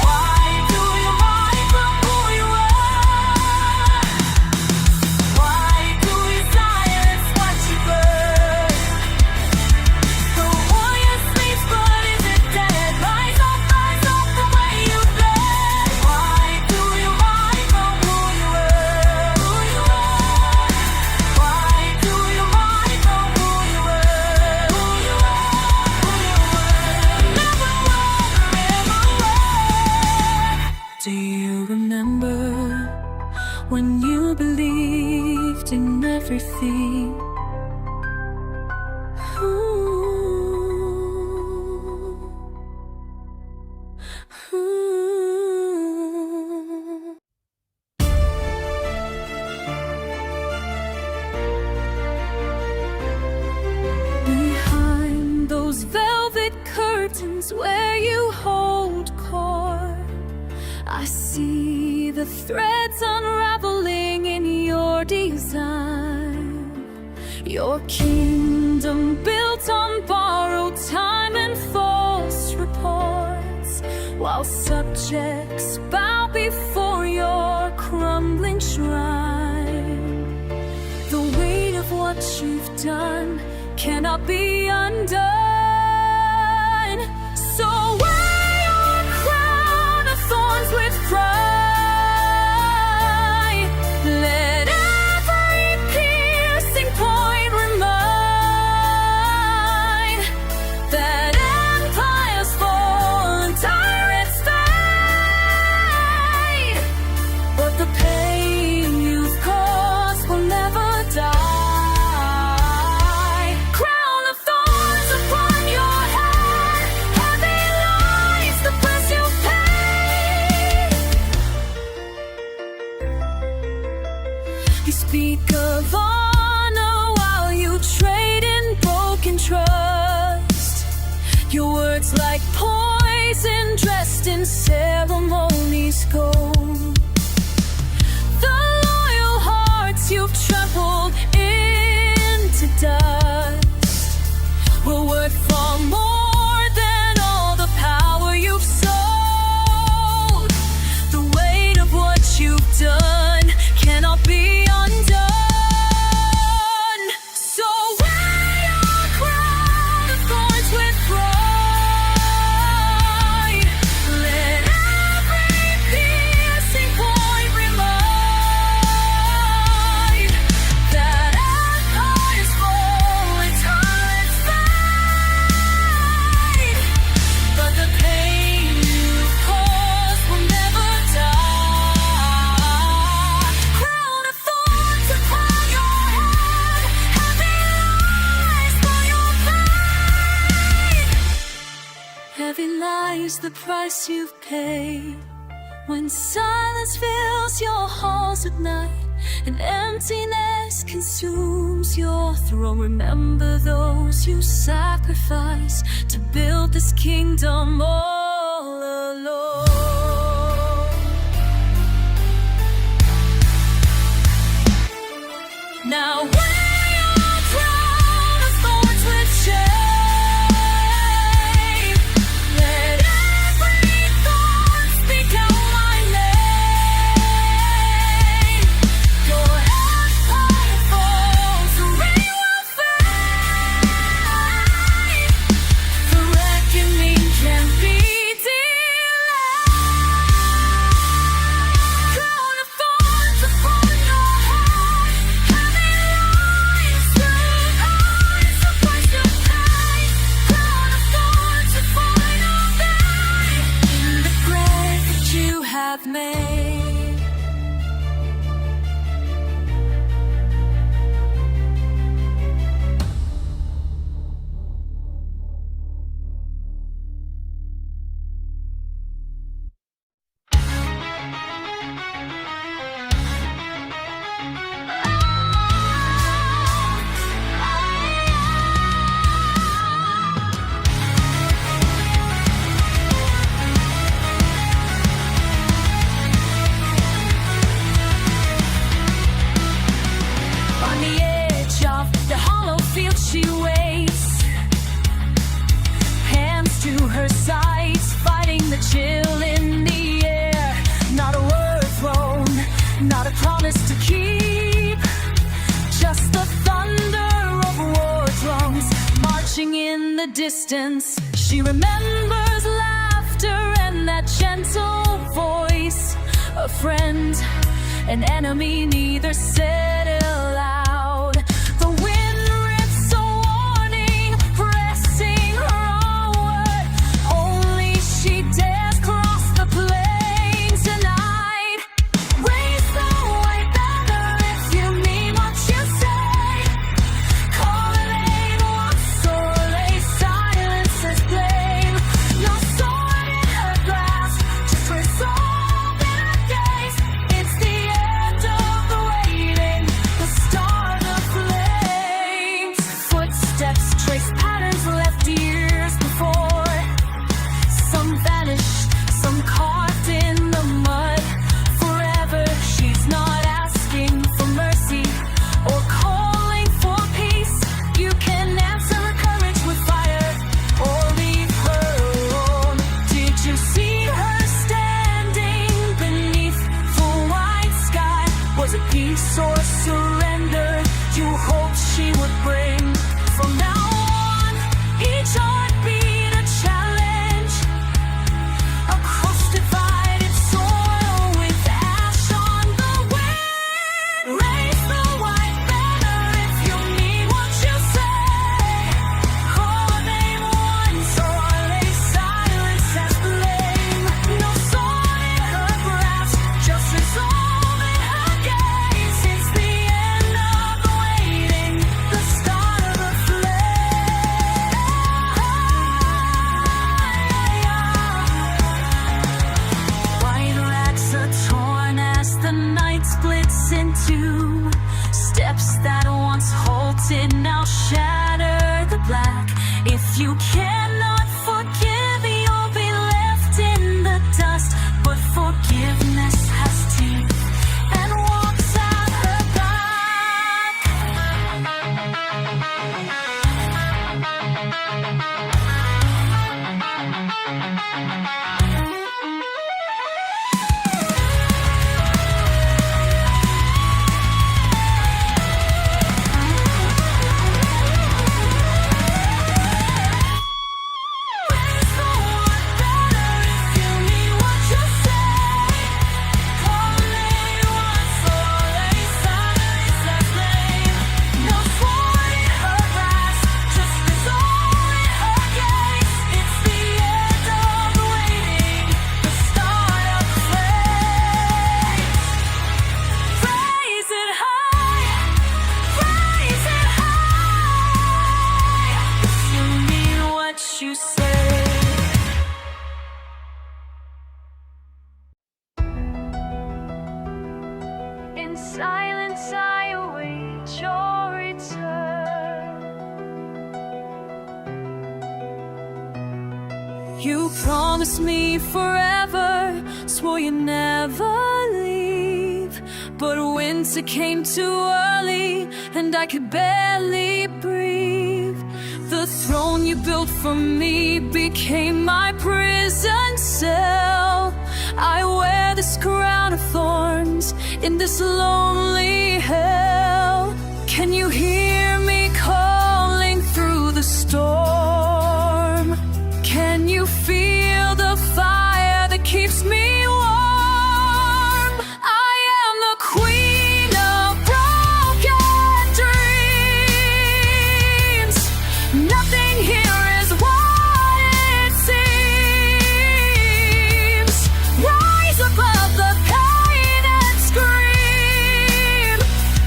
Why do you hide from who you are? Why do you silence what you burn? The warrior sleeps but isn't dead. Rise up from where you've been. Why do you hide from who you were? Why do you hide from who you were? Never were. Do you remember when you believed in everything? Behind those velvet curtains where you hold court, I see the threads unraveling in your design. Your kingdom built on borrowed time and false reports, while subjects bow before your crumbling shrine. The weight of what you've done cannot be undone. So wear your crown of thorns with pride. Let every piercing point remind that empires fall and tyrants fade, but the pain you've caused will never die. Crown of thorns upon your head, heavy lies the price you paid. You speak of honor while you trade in broken trust. Your words like poison dressed in ceremony's gold. The loyal hearts you've trampled into dust were worth far more than all the power you've sold. The weight of what you've done cannot be undone. So wear your crown of thorns with pride. Let every piercing point remind that empires fall and tyrants fade, but the pain you've caused will never die. Crown of thorns upon your head, heavy lies for your pain. Heavy lies the price you've paid. When silence fills your halls at night and emptiness consumes your throne, remember those you sacrificed to build this kingdom all alone. Now wear your crown of thorns with shame. distance. She remembers laughter and that gentle voice. A friend, an enemy, neither said it aloud. The wind rips a warning, pressing her onward. Only she dares cross the plain tonight. Raise the white banner if you mean what you say. Call her name once or lay silence as blame. No sword in her grasp, just resolve in her gaze. It's the end of the waiting, the start of flames. Footsteps trace patterns left years before. Some vanished, some carved in the mud. Forever she's not asking for mercy or calling for peace. You can answer her courage with fire or leave her alone. Did you see her standing beneath the white sky? Was it peace or surrender you hoped she would bring? From now on, each heartbeat a challenge. Across divided soil with ash on the wind. Raise the white banner if you mean what you say. Call her name once or lay silence as blame. No sword in her grasp, just resolve in her gaze. It's the end of the waiting, the start of the flame. White rags are torn as the night splits in two. Steps that once halted now shatter the black. If you cannot forgive, you'll be left in the dust. But forgiveness has teeth and walks at her back. Raise the white banner if you mean what you say. Call her name once or lay silence as blame. No sword in her grasp, just resolve in her gaze. It's the end of the waiting, the start of the flames. Raise it high, raise it high. If you mean what you say. In silence I await your return. You promised me forever, swore you'd never leave. But winter came too early and I could barely breathe. The throne you built for me became my prison cell. I wear this crown of thorns in this lonely hell. Can you hear me calling through the storm? Can you feel the fire that keeps me warm? I am the queen of broken dreams. Nothing here is what it seems. Rise above the pain and scream.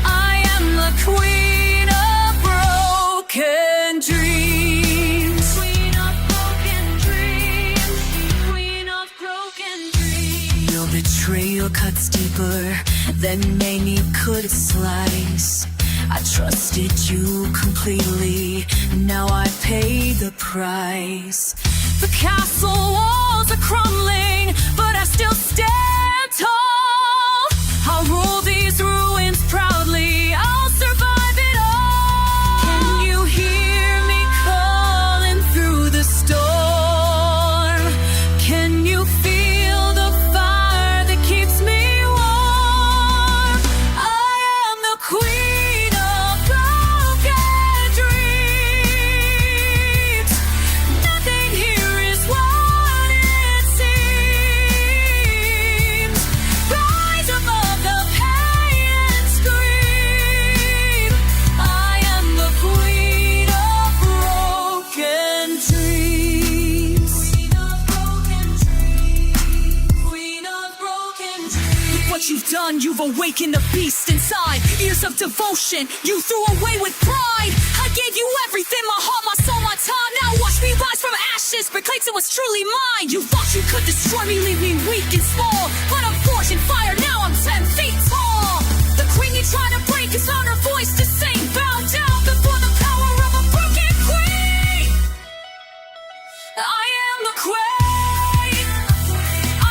I am the queen of broken dreams. Queen of broken dreams. Queen of broken dreams. Your betrayal cuts deeper than many could slice. I trusted you completely, now I pay the price. The castle walls are crumbling, but I still stand tall. I'll rule these ruins proudly, I'll survive it all. Can you hear me calling through the storm? Can you feel the fire that keeps me warm? I am the queen of broken dreams. awakened the beast inside. Years of devotion, you threw away with pride. I gave you everything, my heart, my soul, my time. Now watch me rise from ashes, proclaims it was truly mine. You thought you could destroy me, leave me weak and small, but I'm forged in fire, now I'm 10 feet tall. The queen you try to break is not her voice to sing. Bow down before the power of a broken queen. I am the queen.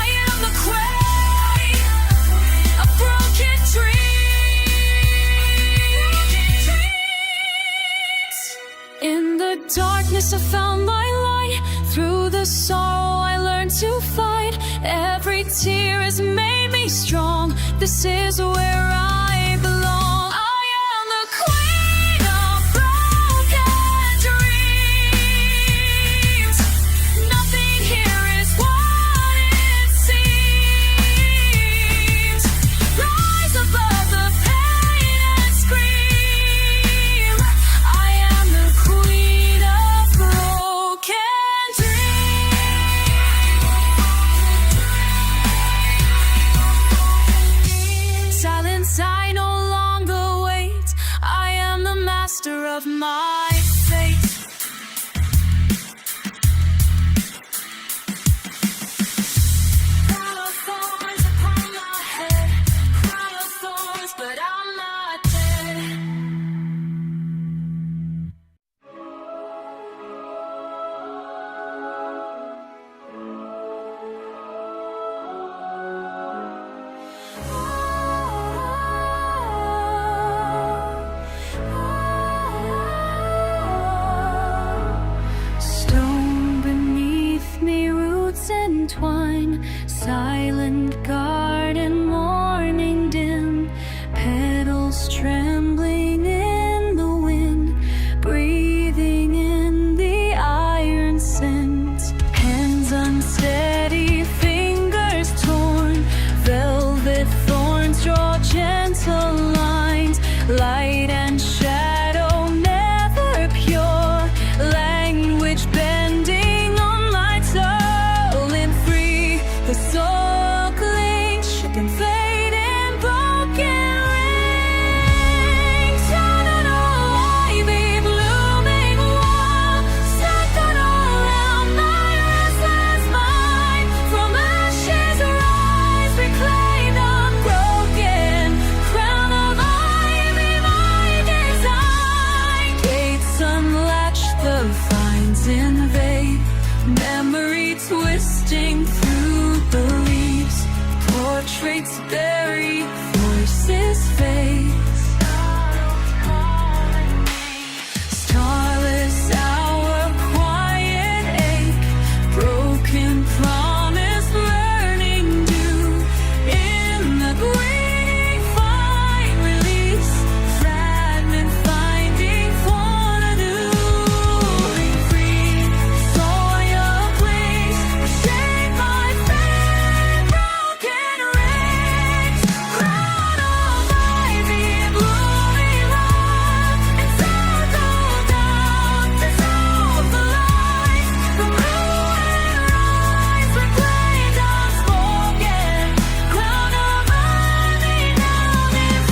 I am the queen of broken dreams. In the darkness I found my light. Through the sorrow I learned to fight. Every tear has made me strong. This is where I belong. I am the queen of broken dreams. Nothing here is what it seems. Rise above the pain and scream. I am the queen of broken dreams. Silence, I no longer wait. I am the master of my fate. Crown of thorns upon my head. Crown of thorns, but I'm not dead. Stone beneath me, roots entwine. Silent garden, morning dim. Petals trembling in the wind. Breathing in the iron scent. Hands unsteady, fingers torn. Velvet thorns draw gentle lines. Light and shadow never pure. Language bending on my soul and free. The soul clings, shook and fading, broken rings. Shattered ivy, blooming wild. Scattered around my restless mind. From ashes rise, reclaimed, unbroken. Crown of ivy, my design. Gates unlatched, the vines invade. Memory twisting through the leaves. Portraits buried, voices fade. Starless hour, quiet ache. Broken promise, learning due. In the greening find release. Fragment finding form anew. Free, soil place, shape my fate. Broken rings, crown of ivy, blooming love. And circle down, dissolve the light. From ruin rise, reclaimed, unspoken. Crown of ivy, now and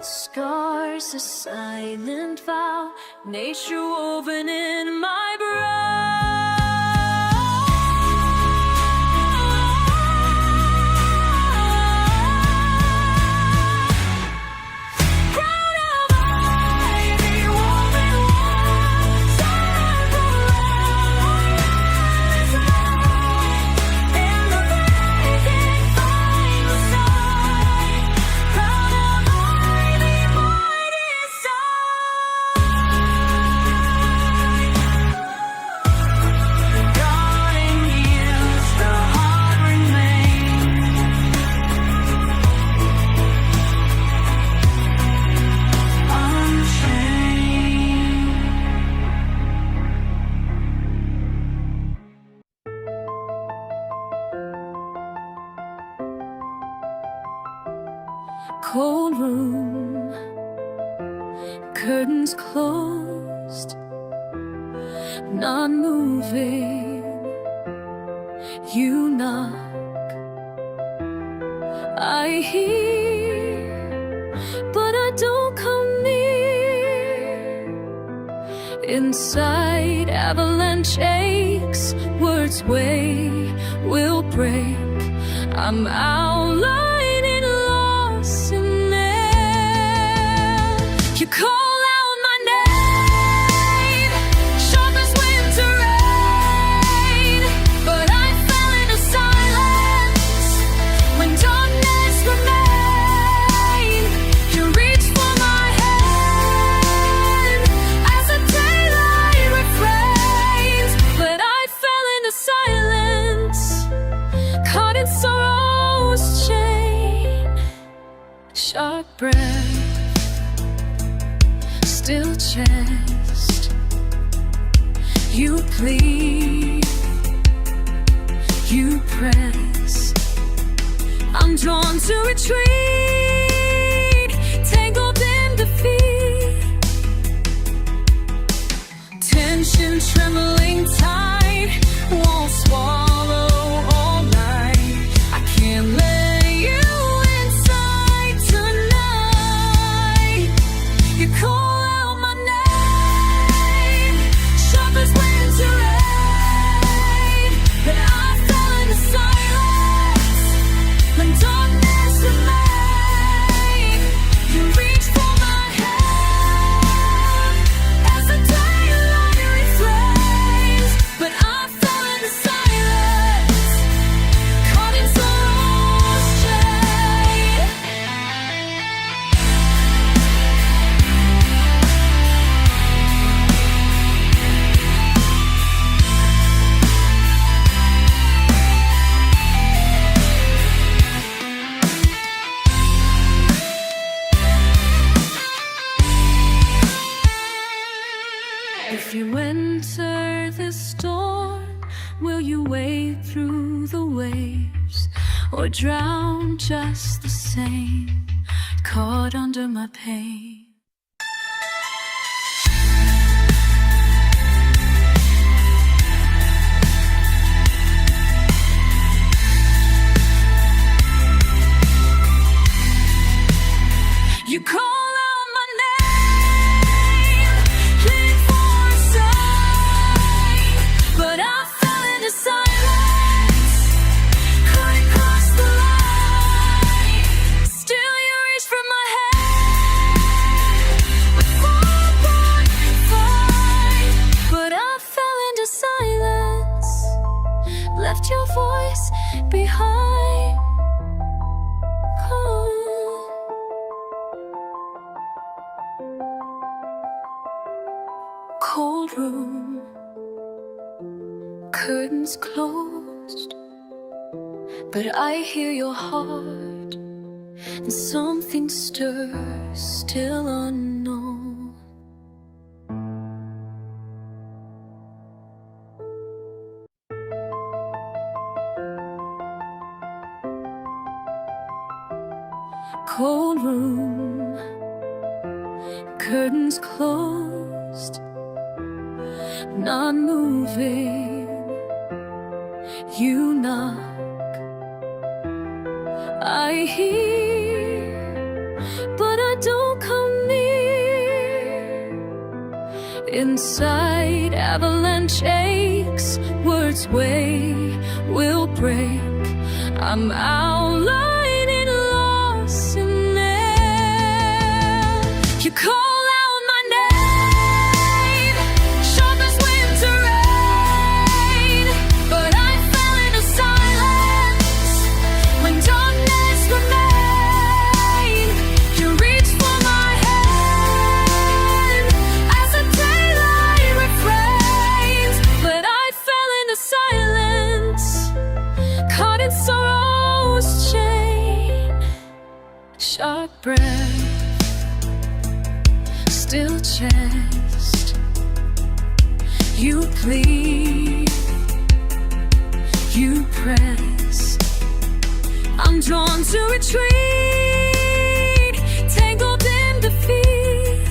scars, a silent vow. Nature woven in my brow. Crown of ivy, woven wild. Circle round, rise above. In the breaking, find the sign. Crown of ivy, my design. curtains closed, not moving. You knock, I hear, but I don't come near. Inside, avalanche aches, words weigh, will break. I'm outlining, lost in air. You call out my name, sharp as winter rain, but I fell into silence when darkness remained. You reached for my hand as the daylight refrains, but I fell into silence, caught in sorrow's chain. Sharp breath, still chest. You plead, you press. I'm drawn to retreat, tangled in defeat. Tension trembling tight, won't swallow all night. I can't let you inside tonight. You call out my name, sharp as winter rain, but I fell into silence when darkness remained. You reached for my hand as the daylight refrains, but I fell into silence, caught in sorrow's chain. If you enter this storm, will you wade through the waves or drown just the same, caught under my pain? You call out my name, plead for a sign, but I fell into silence, couldn't cross the line. Still you reach for my hand with full-blown fight, but I fell into silence, left your voice behind. Cold room, curtains closed, but I hear your heart, and something stirs, still unknown. Cold room, curtains closed, not moving. You knock, I hear, but I don't come near. Inside, avalanche aches, words weigh, will break. I'm outlining, lost in air. You call out my name, sharp as winter rain, but I fell into silence when darkness remained. You reached for my hand as the daylight refrains, but I fell into silence, caught in sorrow's chain. Sharp breath, still chest. You plead, you press. I'm drawn to retreat, tangled in defeat.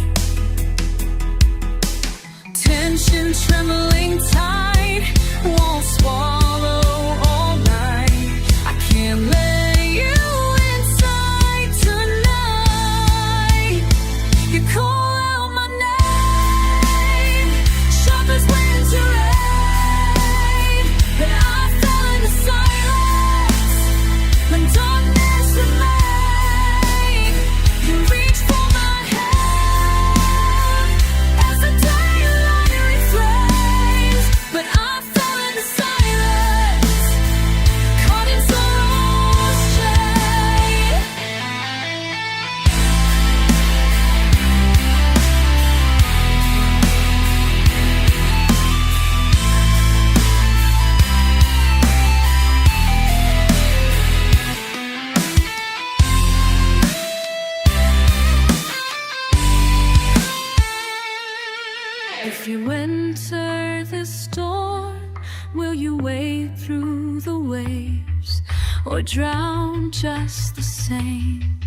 If you enter the storm, will you wade through the waves or drown just the same,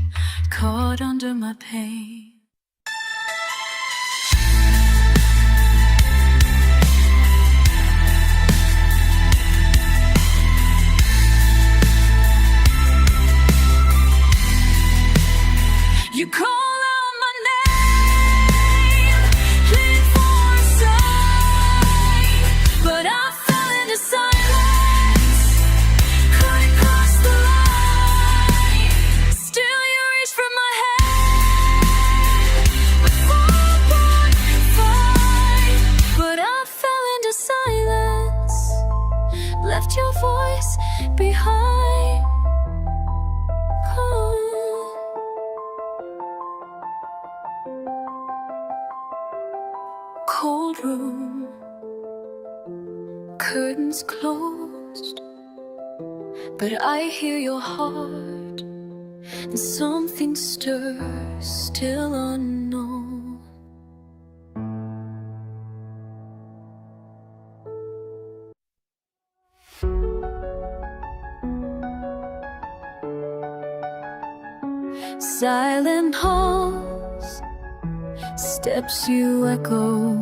caught under my pain? You call out my name, plead for a sign, but I fell into silence, couldn't cross the line. Still you reach for my hand, before I fight, but I fell into silence, left your voice behind. Cold room, curtains closed, but I hear your heart, and something stirs, still unknown. Silent halls, steps you echo,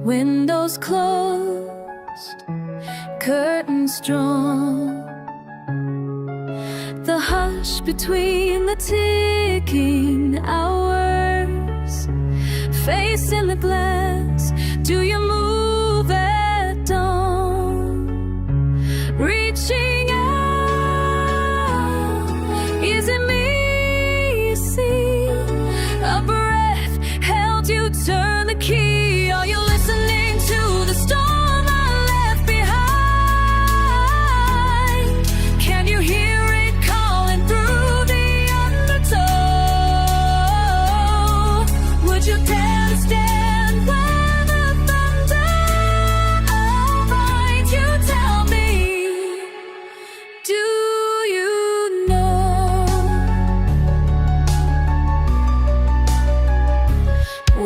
windows closed, curtains drawn. The hush between the ticking hours, face in the glass, do you move at dawn? Reaching out, is it me you see? A breath held you, turn the key. Are you listening to the storm I left behind? Can you hear it calling through the undertow? Would you dare to stand where the thunder finds you? Tell me, do you know?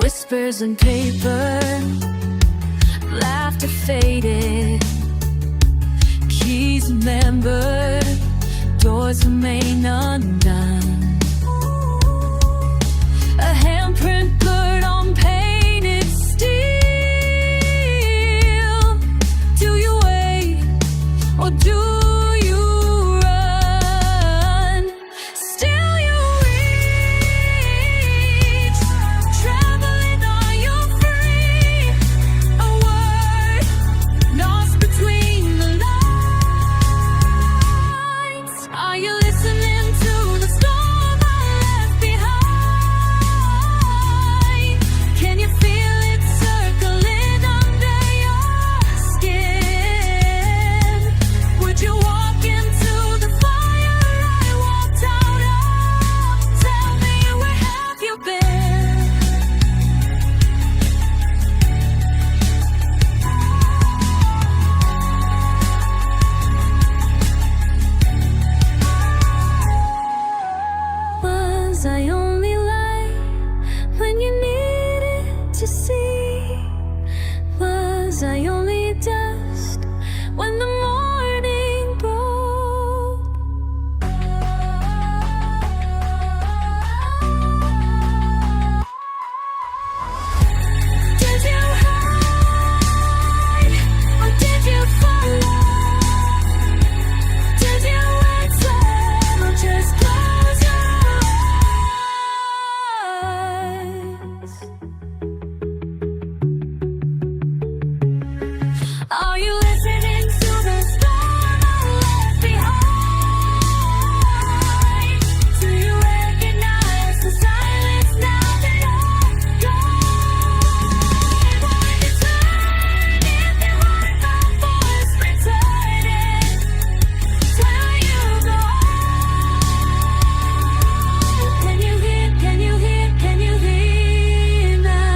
Whispers and paper, laughter faded, keys remembered, doors remain undone. A handprint blurred on painted steel. Do you wait or do you run? Still you reach, traveling, are you free? A word lost between the lines. Are you listening to the storm I left behind? Can you feel it circling under your skin? Would you walk into the fire I walked out of? Tell me, where have you been? Was I only light when you needed to see? Was I only dust when the morning broke? Did you hide or did you follow? Did you exhale or just close your eyes? Are you listening to the storm I left behind? Do you recognize the silence now that I'm gone? Would you turn if your heart felt voice returning? Will you go? Can you hear, can you hear, can you hear now?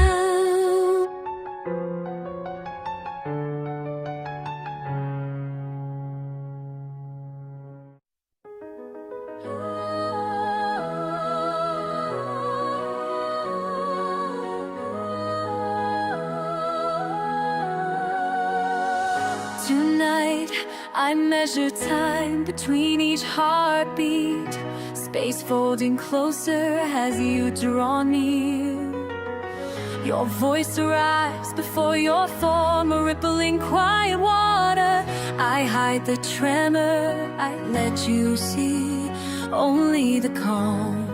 Tonight, I measure time between each heartbeat, space folding closer as you draw near. Your voice arrives before your form, a rippling quiet water. I hide the tremor, I let you see only the calm.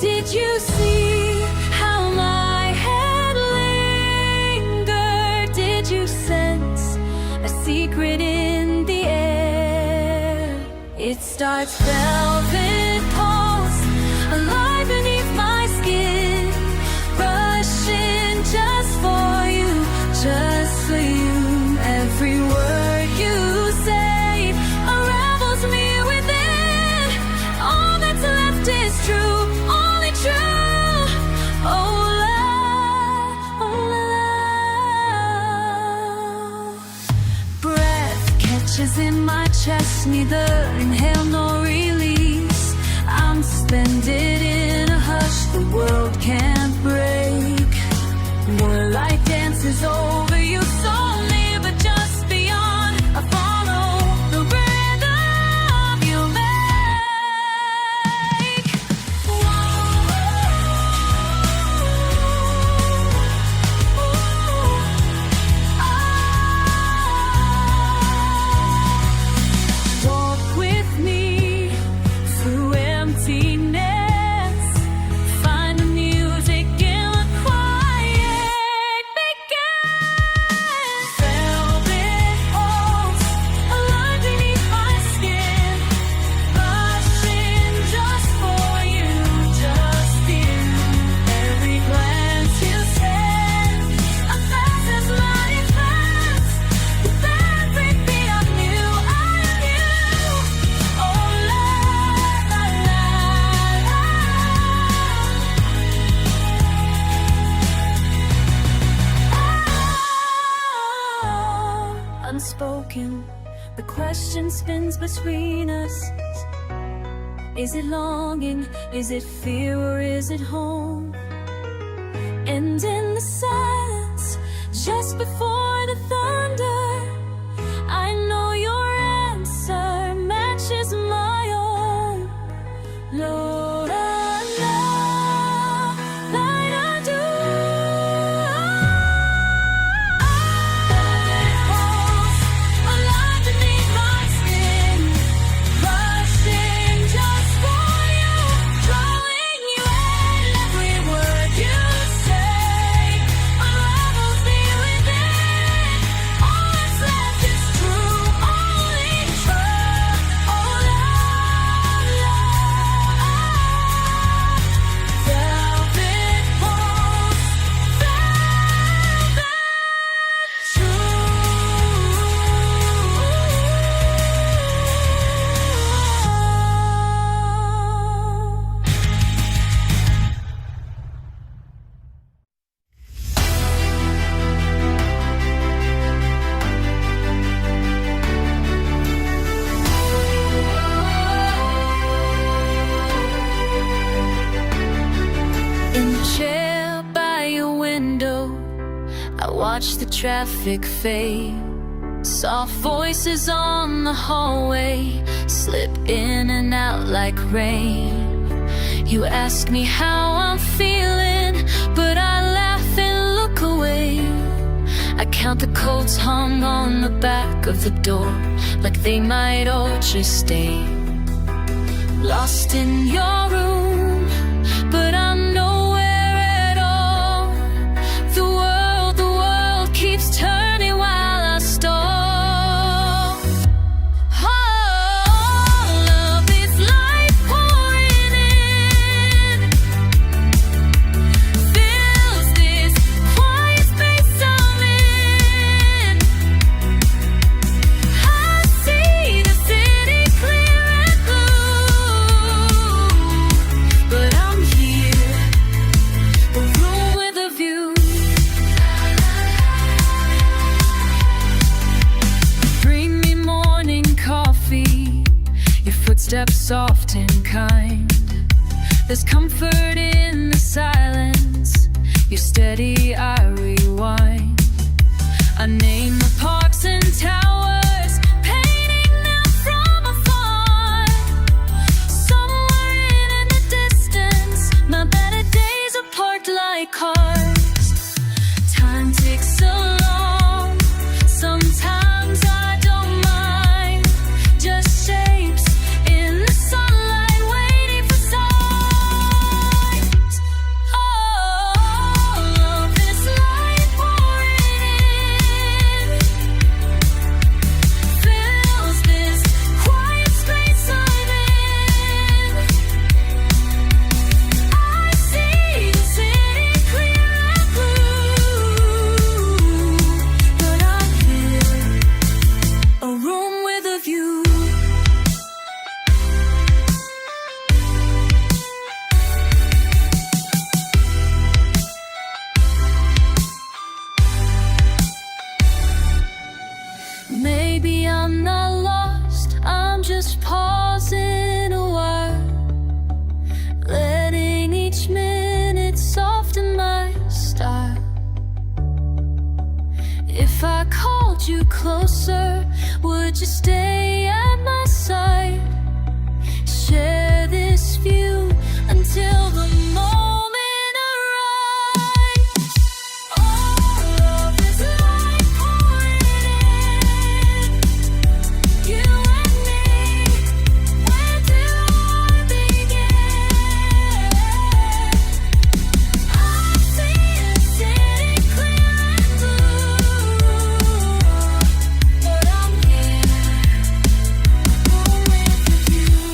Did you see how my head lingered? Did you sense a secret in the air? It starts velvet pulse, alive beneath my skin, rushing just for you, just for you. Every word you say unravels me within. All that's left is true, only true. Oh, love, oh, love. Breath catches in my chest, neither inhale nor release. I'm suspended in a hush the world can't break. Moonlight dances over you, so near but just beyond. I follow the rhythm you make. Walk with me through emptiness. Find the music in the quiet. Begin. Velvet pulse, alive beneath my skin, rushing just for you, just you. Every glance you send, a fast as my defense. With every beat I knew. Oh, la, la, la. Unspoken, the question spins between us. Is it longing? Is it fear? Or is it home? And in the silence, just before the thunder, I know your answer matches my own. Lord, watch the traffic fade. Soft voices on the hallway slip in and out like rain. You ask me how I'm feeling, but I laugh and look away. I count the coats hung on the back of the door, like they might all just stay. Lost in your room, but I'm nowhere at all. The world keeps turning while I stall. All of this light pouring in fills this quiet space I'm in. I see the city clear and blue, but I'm here, a room with a view. Bring me morning coffee, your footsteps soft and kind. There's comfort in the silence, you're steady, I rewind. I name the parks and like cars. Time ticks along. Sometimes I don't mind. Just shapes in the sunlight, waiting for signs. All of this light pouring in fills this quiet space I'm in. I see the city clear and blue, but I'm here, a room with a view. Maybe I'm not lost, I'm just pausing a while, letting each minute soften my style. If I called you closer, would you stay at my side? Share this view until the moment arrives. All of this light pouring in, you and me, where do I begin? I see a city clear and blue, but I'm here, room with a view.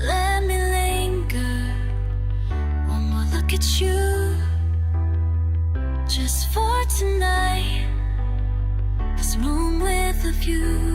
Let me linger, one more look at you, just for tonight. This room with a view.